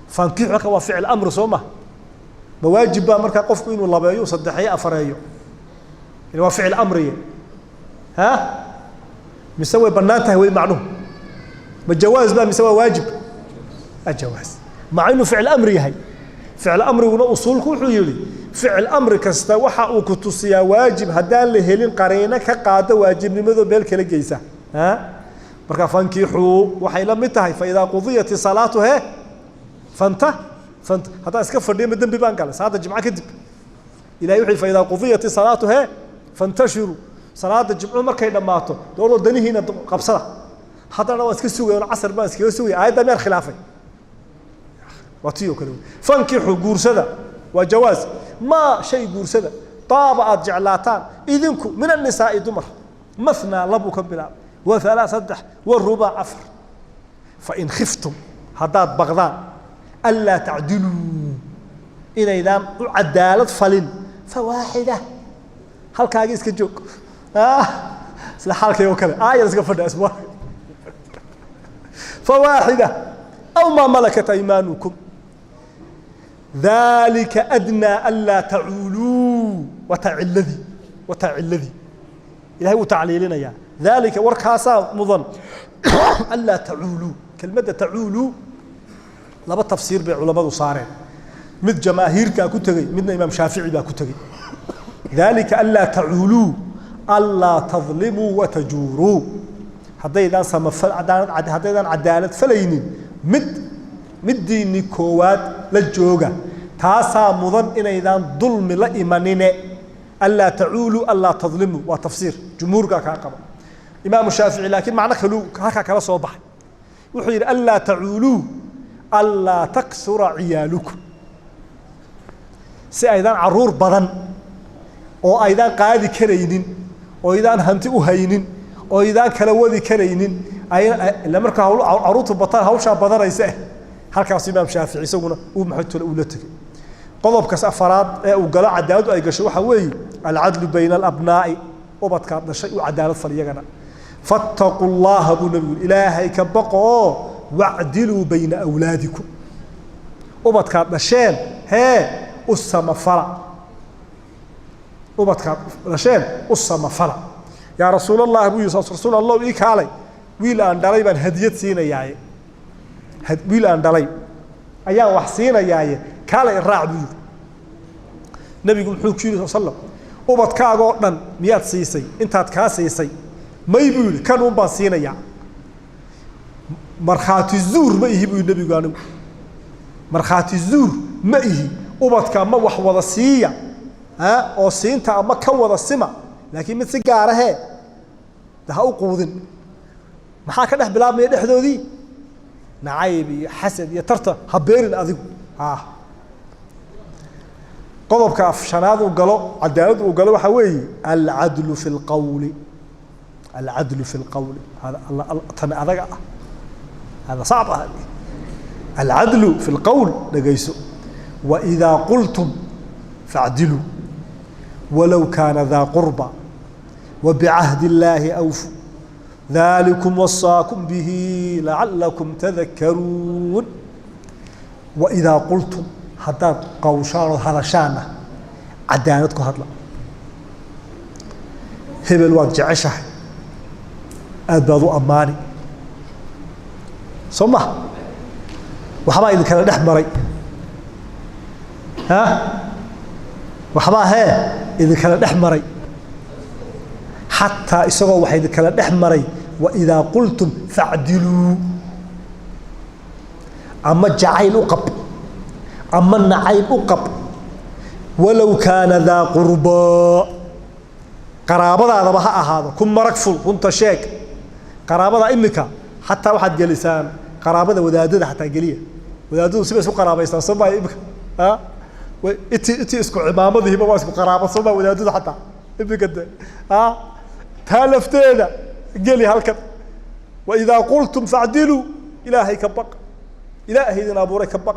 fankihu ka waa ficil amr sooma mawaajib ba marka qofku inuu labeeyo saddexiyo afareeyo waa ficil amriye misawi banaantahay way macnuhu ma jawaaz ba misawi waajib الجواز مع انه فعل امر يحي فعل امر واصولك وحو يلي فعل امر كستا waxa uu ku tusiyaa waajib hadaan la helin qareena ka qaado waajibnimadu beel kala geysa marka fankihu waxay la mid tahay fa ida qudiyat salatu fanta hada iska fadhiyo dambi baan galay saada jimca kadib ilaahay wixii fa ida qudiyat salatu fantashiru salaada jimcu markay dhamaato doolo danihiina qabsada hadana waa iska sugayeen casr baan iska sugay ayada meer khilaafay واتيو كلام فانكحوا جورسدا وجواز ما شيء جورسدا طابعت جعلاتان إذنكم من النساء دمر مثنى لبو كبلا وثلاث صدح والرباع عفر فإن خفتم هداد بغضان ألا تعدلوا إن إذا عدالة فلن فواحدة هل كاجيس كجوك سلحالك يوكل يرزق فرد أسبوع فواحدة أو ما ملكت أيمانكم ذلك أدنى ألا تعولوا وتعلذي إلهي وتعليلنا يا ذلك وركاسا مظن ألا تعولوا كلمة تعولوا لابد تفسير بعلماء صارين مد جماهير كتغي مدنا إمام شافعي كتغي ذلك ألا تعولوا ألا تظلموا وتجوروا هذا سمفل هذا عدالة فلينين مديني كواد للجوجا تاسا مضن إن إذا ظلم لا إيمانين ألا تعولوا ألا تظلموا وتفسير جمهور كاكبا إمام الشافعي لكن معنى خلو هكا كلا صباح وحير ألا تعولوا ألا تكثر عيالكم سي أيضا عرور بدن أو أيضا قاعد كرينين أو أيضا هنتي أهينين أو إذا كلودي كرينين أي لما ركع عروض البطال هوشة بدر يسأ هالكاس إمام شافعي يسوونه ومحطه الأولى qodobka afaraad ee uu galo cadaaladu ay gasho waxa weeye alcadlu bayna alabnaa'i ubadka dhashay u cadaalad faliyagana fattaqu llaha bu nabi ilaahay ka baqo wa'dilu bayna awlaadikum ubadka dhasheen usama fala ubadka dhasheen usama fala ya rasuulallah abu yusuf rasuulallah ii kaalay wiil aan dhalay baan hadiyad siinayay wiil aan dhalay ayaa wax siinayay kaalay raac buu nabigu wuxuu ku yiri sallam ubadkaaga oo dhan miyaad siisay intaad ka siisay may buu yiri kan baan siinaya markhaati zuur ma ihi buu nabigu anigu markhaati zuur ma ihi ubadka ma wax wada siiya oo siinta ama ka wada sima laakiin mid si gaar ah ha u quudin maxaa ka dhex bilaabmay dhexdoodii nacayb iyo xasad iyo tarta ha beerin adigu qodobka afshanaad uu galo cadaalad uu galo waxa weeye alcadlu fi lqawli العدل في القول هذا تنأذى هذا صعب العدل في القول لقيسوا وإذا قلتم فاعدلوا ولو كان ذا قربى وبعهد الله أوفوا ذلكم وصاكم به لعلكم تذكرون وإذا قلتم حتى قوشان هرشانة عدانتكم هذا هبل واد عشه أدبادو أماني ثم وحبا إذا كان نحمري وحبا إذا كان نحمري حتى إسقوا وحيد كان نحمري وإذا قلتم فاعدلوا أما جعيل أقب أما النعيل أقب ولو كان ذا قربى قرابة هذا بها هذا كم مركفل كنت شاك قرابة إمك حتى واحد جلسان قرابة ودادة حتى جلية ودادة سبب سو قرابة يستان صبا إمك إتي إسكو عمامة ذي ما إسكو قرابة صبا ودادة حتى إمك كده تالفت هذا جلي هالكت وإذا قلتم فاعدلوا إلهي كبق إلهي ذنا أبوري كبق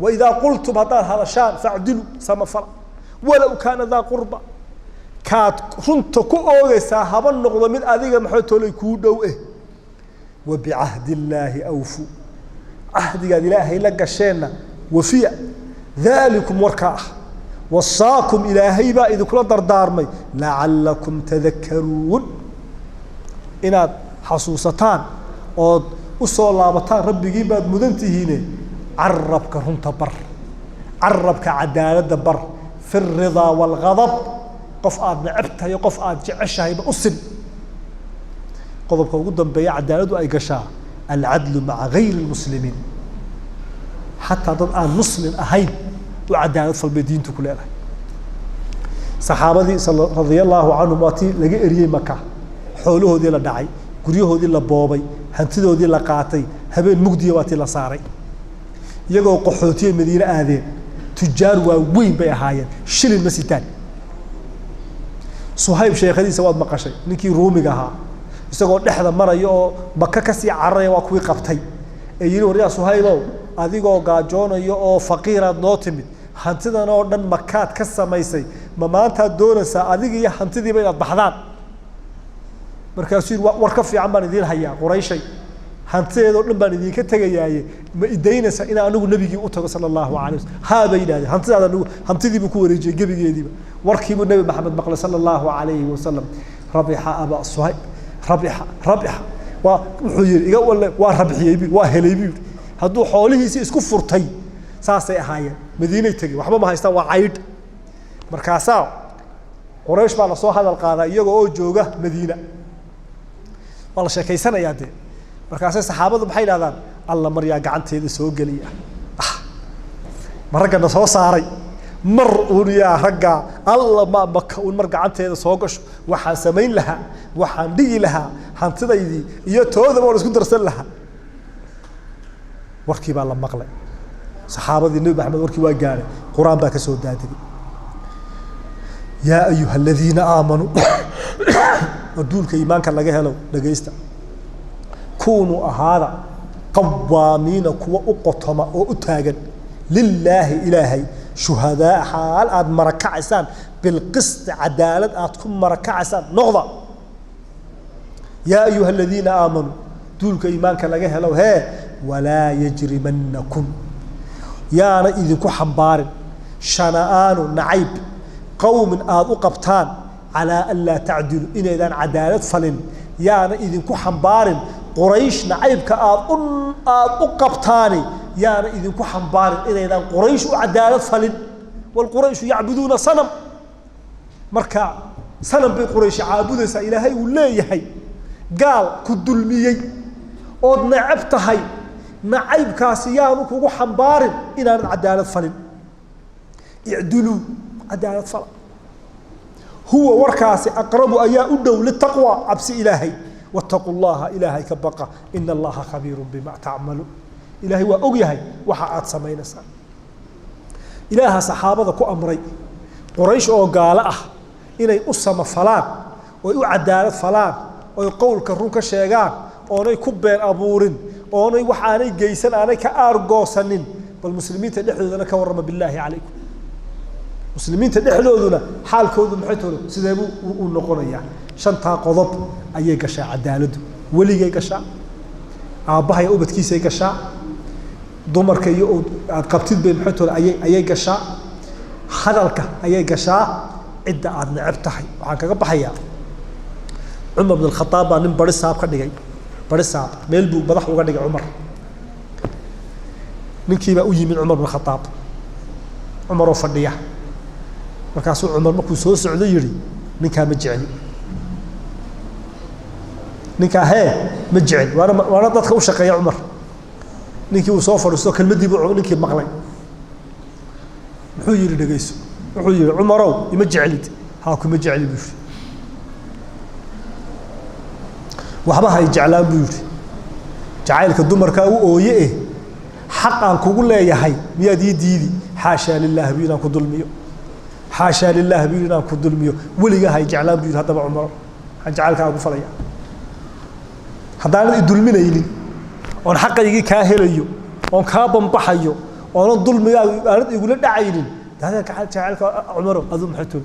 وإذا قلتم هذا شان فاعدلوا سما فرع ولو كان ذا قربة كات كنت كأوجس هذا النقطة من أذيك محيط ليكودوا وبعهد الله أوفوا عهد الله لك شينا وفي ذلكم وركاه وصاكم إلهي با إذا كل دردارمي لعلكم تذكرون إن حصوصتان أو أصولابتان ربي جيباد مدنتهين عربك رنت بر عربك عدالة بر في الرضا والغضب قف آد نعبتها يقف آد جعشها يبقى أصل قضبك قدام بيع عدالة أي قشاء العدل مع غير المسلمين حتى ضد مسلم أهين وعدالة فالبدين تكلها صحابتي رضي الله عنهم واتي لقى إريي مكة حوله دي لدعي قريه دي لبابي هنتده دي لقاطي هبين مقدي واتي لصاري يقو قحوتي مدينة آذين تجار ووين بي أهايين شل المسيتان صهيب شيخدي سواد مقاشي نكي رومي قها يساقو نحن مرة يو مكة كسي عرية وكوي قبتي يقولوا وريا صهيبو adigoo gaajoonaya oo faqiir aad noo timid hantidan oo dhan makaad ka samaysay ma maanta doonaysaa adiga iyo hantidiiba inaad baxdaan markaasuu war ka fiican baan idin hayaa qurayshay hantideedo dhan baan idin ka tagayaaye ma idaynaysa in anigu nabigii u tago sallallahu alayhi wasallam ha baydaade hantidaada anigu hantidiibu ku wareejiyay gabigeediiba warkiibu nabi maxamed maqlay sallallahu alayhi wasallam rabiha aba suhayb rabiha wuxuu yiri iga wala waa rabixiyay waa helay hadduu xoolihiisa isku furtay saasay ahaayeen madiinay tagay waxba ma haystaan waa cayd markaasa quraysh baa la soo hadal qaaday iyagoo oo jooga madiina wala sheekaysanaya de markaasa saxaabadu maxay yiraahdaan alla maryaa gacanteeda soo galiya maragana soo saaray mar uuriya ragga alla ma baka uu mar gacanteeda soo gasho waxaan sameyn lahaa waxaan dhigi lahaa hantidaydii iyo toodaba oo isku darsan lahaa warkii baa la maqlay saxaabadii nabi maxamed warkii waa gaaray quraan baa ka soo daadagay yaa ayuha alladina aamanu adduunka iimaanka laga helo dhageysta kunu ahaada qawaamiina kuwa u qotoma oo u taagan lillaahi ilaahay شهداء حال آد مركعسان بالقسط عدالة آدكم مركعسان نغضة يا أيها الذين آمنوا دولك إيمانك لغيها لو هي ولا يجرمنكم يا أنا إذنكو حنبار شنآن نعيب قوم آد أقبتان على ألا تعدلوا إن إذا عدالة فلن يا أنا إذنكو حنبار قريش نعيبك آد أقبتاني يا أنا إذنكو حنبار إن إذا قريش عدالة فلن والقريش يعبدون صنم مركع صنم بقريش عابدوا إلهي ولا يحي قال كدلميي أود نعبتهاي نعيب كاسيانك وقو حنبار إن عدالة فلن يعدلوا عدالة فلن هو وركاسي أقرب أياء الدو للتقوى عبس إلهي واتقوا الله إلهي كبقى إن الله خبير بما تعملوا إلهي وأقيهي وحاات سمين سان إله صحابة كو أمري قريش أو قالأه إني أسم فلان ويو عدالة فلان ويقول كروك الشيغان oonay ku been abuurin oonay waxaanay geysan aanay ka aargoosanin bal muslimiinta dhexdoodana ka warama billahi calaykum muslimiinta dhexdooduna xaalkoodu maxay tahay sidee uu noqonayaa shanta qodob ayay gashaa cadaaladu waligay gashaa aabaha iyo ubadkiisa ay gashaa dumarka iyo aad qabtid bay maxay tahay ayay gashaa hadalka ayay gashaa cidda aad neceb tahay waxaan kaga baxayaa Umar ibn al-Khattab baa nin bari saab ka dhigay برسا ميلبو بدح وقا دغ عمر نينكي با يمين عمر بن الخطاب عمر وفديا markaasuu Umar markuu soo socdo yiri ninka ma jeceli ninka ma jecel waana dadka u shaqeeya Umar ninkii uu soo fadhiisto kelmadii buu ninkii maqlay wuxuu yiri dhageyso wuxuu yiri Umarow ima jecelid ha kuma jeceli buu waxba hay jeclaan buu yiri jacaylka dumarka uu ooyee xaq aan kugu leeyahay miyaad ii diidi xaasha lillaah biina ku dulmiyo حاشا لله بينا كدلميو وليغا هاي جعلان بيو هذا عمر جعلكا ugu falaya hadaan idulminaynin on xaqaygi ka helayo on ka banbaxayo on dulmiga aanad igula dhacaynin hada ka jacalka Umar adu maxay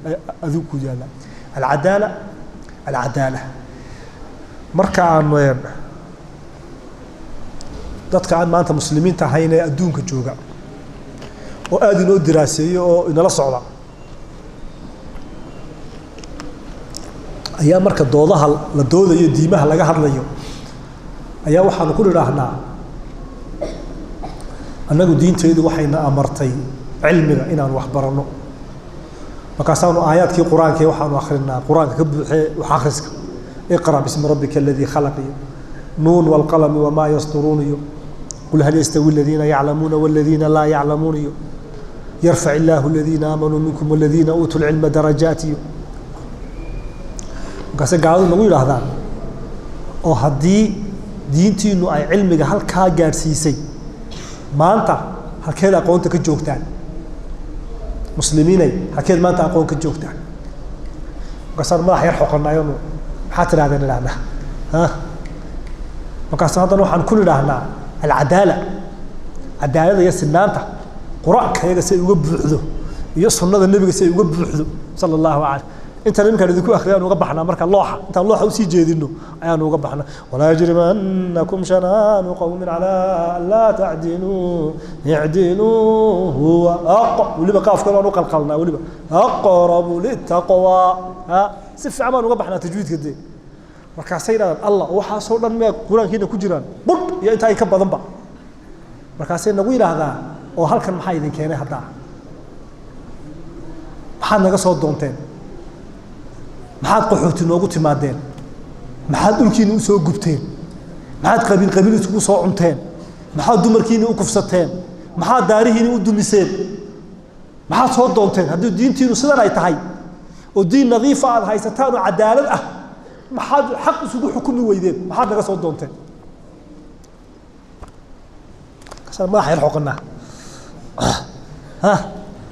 adu ku yaala العداله marka aan dadka aan maanta muslimiinta hayna adduunka jooga oo aad inoo diraaseeyo oo inala socda ayaa marka doodaha la doodayo diimaha laga hadlayo ayaa waxaan ku dhiraahnaa annagu diinteedu waxayna amartay cilmiga inaan wax barano markaasaanu aayaadkii quraanka waxaanu akhrinaa quraanka ka buuxee wax akhriska اقرأ باسم ربك الذي خلق نون والقلم وما يسطرون قل هل يستوي الذين يعلمون والذين لا يعلمون يرفع الله الذين آمنوا منكم والذين أوتوا العلم درجات قاسا قاعدوا نقول هذا أو هدي دينتي إنه أي علمك هل كاجر سيسي ما أنت هكذا قونتك الجوكتان مسلمين هكذا ما أنت قونك الجوكتان قاسا ما حيرحقنا يوم حتى هذا لنا ها قاسا هذا نوحا كل لنا العدالة عدالة هي سنانته قرآن كذا سيوجبه يصنع النبي سيوجبه صلى الله عليه انت نمك ذكو اخريان وقبحنا marka looxa inta looxa u sii jeedino ayaan uga baxna wala yajrimannakum shanaan qawmin ala la ta'dinu ya'dinu huwa waliba qaafka loo qalqalna waliba aqrabu littaqwa ha si fiican uga baxna tajwiidka marka sayidaan Allah waxa soo dhan ma quraankiina ku jiraan bud iyo inta ay ka badan ba marka say nagu yiraahdaa oo halkan maxay idin keenay hadda maxaad naga soo doonteen maxaad qaxooti noogu timaadeen maxaad dhulkiina u soo gubteen maxaad qabiil isku soo cunteen maxaad dumarkiina u kufsateen maxaad daarihiina u dumiseen maxaad soo doonteen haddii diintiinu sidan ay tahay oo diin nadiif ah haysataan oo cadaalad ah maxaad xaq isugu xukumi weydeen maxaad naga soo doonteen kasar ma xayr xoqna ha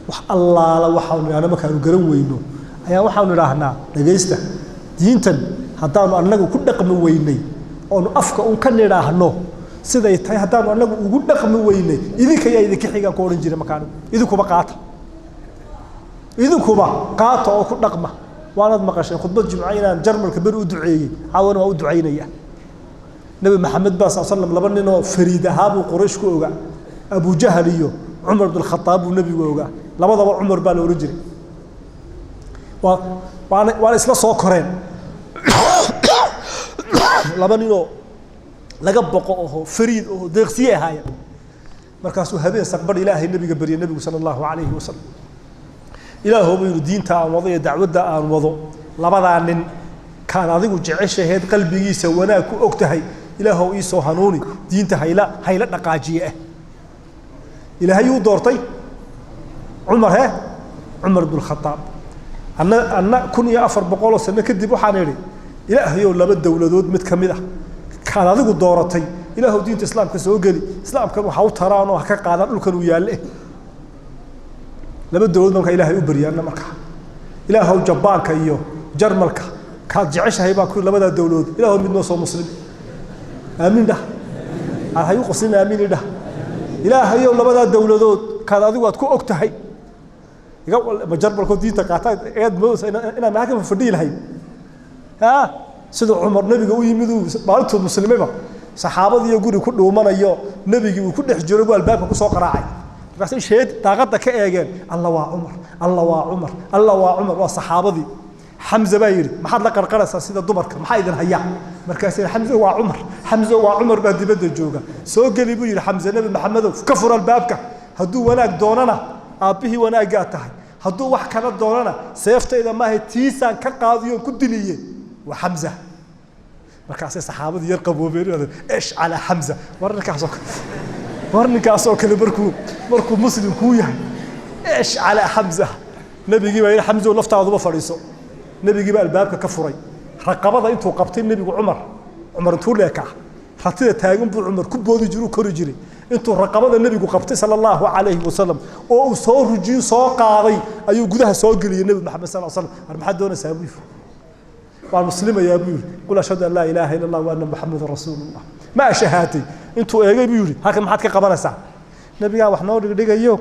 wax Allah la waxaanu markaanu garan weyno ayaa waxaanu raahnaa dhageysta diintan hadaanu anagu ku dhaqmi weynay oo afka un ka niraahno siday tahay hadaanu anagu ugu dhaqmi weynay idinka yaa idinka xiga ku oran jiray makaan idinku ba qaata idinkuba qaato oo ku dhaqma waanad maqashay khudbad jumcaynaan jarmalka bari u duceeyay caawana waa u ducaynaya nabi maxamed baa sallallahu laba nin oo fariid ahaa quraysh ku ogaa abu jahl iyo umar ibn khattab uu nabigu ogaa labadaba umar baa la oran jiray waa isla soo koreen laba nin oo laga boqo oo fariid oo deeqsiye ahaaya markaasuu habeen saqbad ilaahay nabiga bariye nabigu sallallahu alayhi wasallam ilaahu buu diinta aan wado iyo dacwada aan wado labadaa nin kaan adigu jeceshaheed qalbigiisa wanaag ku ogtahay ilaahu ii soo hanuuni diinta hayla dhaqaajiye ilaahay uu doortay umar ibn khattab anna kun iyo 400 sano kadib waxaan yiri ilaahay oo laba dawladood mid kamid ah kaan adigu dooratay ilaahu diinta islaamka soo gali islaamka waxa uu taraan oo ka qaadan dhulkan uu yaale laba dawlad marka ilaahay u bariyana marka ilaahu jabaanka iyo jarmalka ka jeceshahay baa ku labada dawladood ilaahu midna soo muslim aamin dah ahayu qosina aamin dah ilaahay oo labada dawladood ka adigu aad ku ogtahay iga jarmalku diinta qaatay eed moos ina ma ka fadhiil hay sidoo umar nabiga u yimid maalintu muslimeeba saxaabadii guri ku dhuumanayo nabigi uu ku dhex jiro albaabka ku soo qaraacay markaas sheed daaqada ka eegeen Allah waa umar waa saxaabadii حمزة بايري ما حد لقى القرصة سيدا دمرك ما حد هيا مركز حمزة وعمر بعد بدل جوجا سوق اللي بيجي حمزة نبي محمد كفر البابك هدو وناك دوننا أبيه وناك جاته هدو واحد كان دوننا سيفته إذا ما هي تيسان كقاضي كدلية وحمزة مركز الصحابة يرقبوا بيري إيش على حمزة ورنك أسوق اللي بركو مسلم كويه إيش على حمزة نبي يجيب حمزة ولفته عضو فريسو نبي جيب الباب كفري رقبضه انتو قبطين نبي عمر توليكا حتى تاغن بو عمر كبودي جرو كورجري انتو رقبضه نبي قبطي صلى الله عليه وسلم او سو رجي سو قاداي ايو غدها سو غلي نبي محمد صلى الله عليه وسلم ما حد دونا سابيف والمسلم يا ابي قل اشهد ان لا اله الا الله وان محمد رسول الله ما شهادتي انتو ايغي بيوري هلكن ما حد كقبلسا نبيغا wax noo dhigayo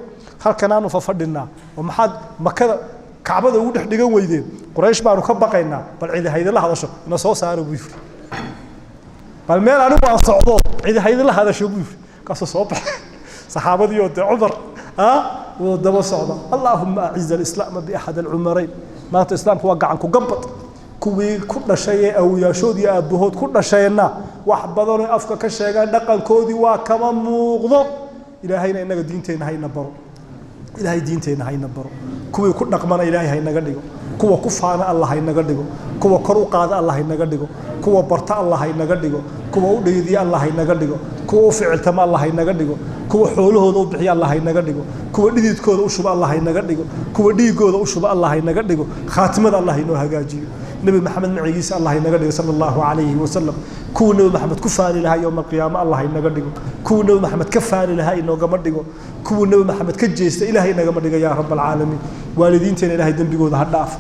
halkan aanu fafadhina oo maxad makada كعبده ودح دغان ويدين قريش بانو كبقينا بل عيد هيد لا هدشو ina soo saaro buu yiri bal meel anigu aan socdo ciid hayd la hadasho buu yiri kaasoo soo baxay saxaabadii oo Umar oo daba socda Allahumma a'izz al-islam bi ahad al-umarayn maanta islaamku waa gacan ku gabad kuwii ku dhashay awyaashoodii aabahood ku dhashayna wax badan oo afka ka sheegan dhaqankoodii waa kama muuqdo ilaahayna inaga diinteena hayna baro ilaahay diinteena hayna baro kuwii ku dhaqmana ilaahay haynaga dhigo kuwa ku faana Allah haynaga dhigo kuwa kor u qaada Allah haynaga dhigo kuwa barta Allah haynaga dhigo kuwa u dheediya Allah haynaga dhigo kuwa u ficiltama Allah haynaga dhigo kuwa xoolahooda u bixiya Allah haynaga dhigo kuwa dhididkooda u shuba Allah haynaga dhigo kuwa dhiigooda u shuba Allah haynaga dhigo khaatimada Allah inoo hagaajiyo nabi maxamed maciisa Allah haynaga dhigo sallallahu alayhi wa sallam kuwa nabi maxamed ku faani lahaa yawm al-qiyaama Allah haynaga dhigo kuwa nabi maxamed ka faani lahaa inoo gama dhigo kuwa nabi maxamed ka jeesta ilaahay naga ma dhigo yaa rabbal alamin waalidiinteena ilaahay dambigooda ha dhaaf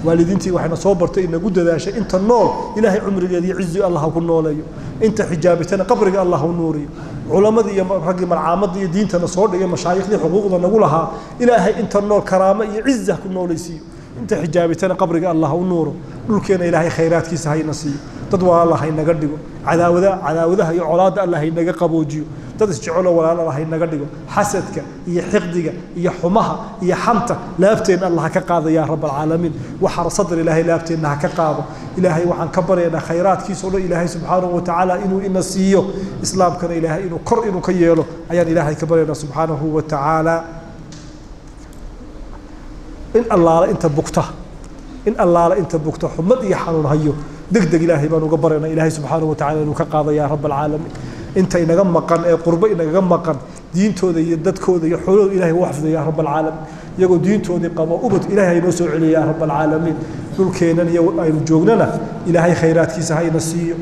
waalidiintii waxayna soo bartay inagu dadaashay inta nool ilaahay umrigeeda iyo cizi Allah ku nooleeyo inta xijaabitana qabriga Allah u nuuriyo culimada iyo rag malcaamada iyo diintana soo dhigay mashaayikhdii xuquuqda nagu lahaa ilaahay inta nool karaama iyo cizi ku nooleeysiyo inta xijaabitana qabriga Allah u nuuro dhulkeena ilaahay khayraadkiisa hayna siiyo dad waa Allah haynaga dhigo cadaawadaha iyo colaada Allah haynaga qaboojiyo dad isjecelo walaal Allah haynaga dhigo xasadka iyo xiqdiga iyo xumaha iyo xanta laabteen Allah ka qaado yaa rabbal alamin waxa sadr ilaahay laabteena ka qaado ilaahay waxaan ka bareynaa khayraadkiisa oo ilaahay subhanahu wa ta'ala inuu ina siiyo islaamkana ilaahay inuu kor inuu ka yeelo ayaan ilaahay ka bareynaa subhanahu wa ta'ala in Allah inta bugta xumad iyo xanuun hayo degdeg ilaahay baan uga bareynaa ilaahay subhanahu wa ta'ala inuu ka qaado yaa rabbal alamin inta inaga maqan ee qurbo inaga maqan diintooda iyo dadkooda iyo xoolooda ilaahay u xafdo yaa rabbal alamin iyagoo diintoodii qabo ubad ilaahay inoo soo celiyo yaa rabbal alamin dhulkeenan iyo aynu joognana ilaahay khayraadkiisa hayna siiyo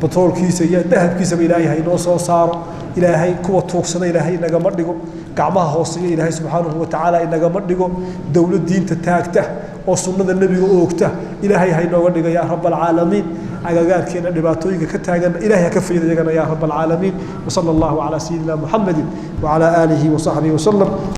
batroolkiisa iyo dahabkiisa ilaahay inoo soo saaro ilaahay kuwa tuugsada ilaahay inaga ma dhigo gacmaha hooseeya ilaahay subhanahu wa ta'ala inaga ma dhigo dawlad diinta taagta oo sunnada nabiga oogta ilaahay haynooga dhigo yaa rabbal alamin agagaarkeena dhibaatooyinka ka taagan ilaahay ka fiiriyagana yaa rabbal alamin wa sallallahu ala sayyidina muhammadin wa ala alihi wa sahbihi wa sallam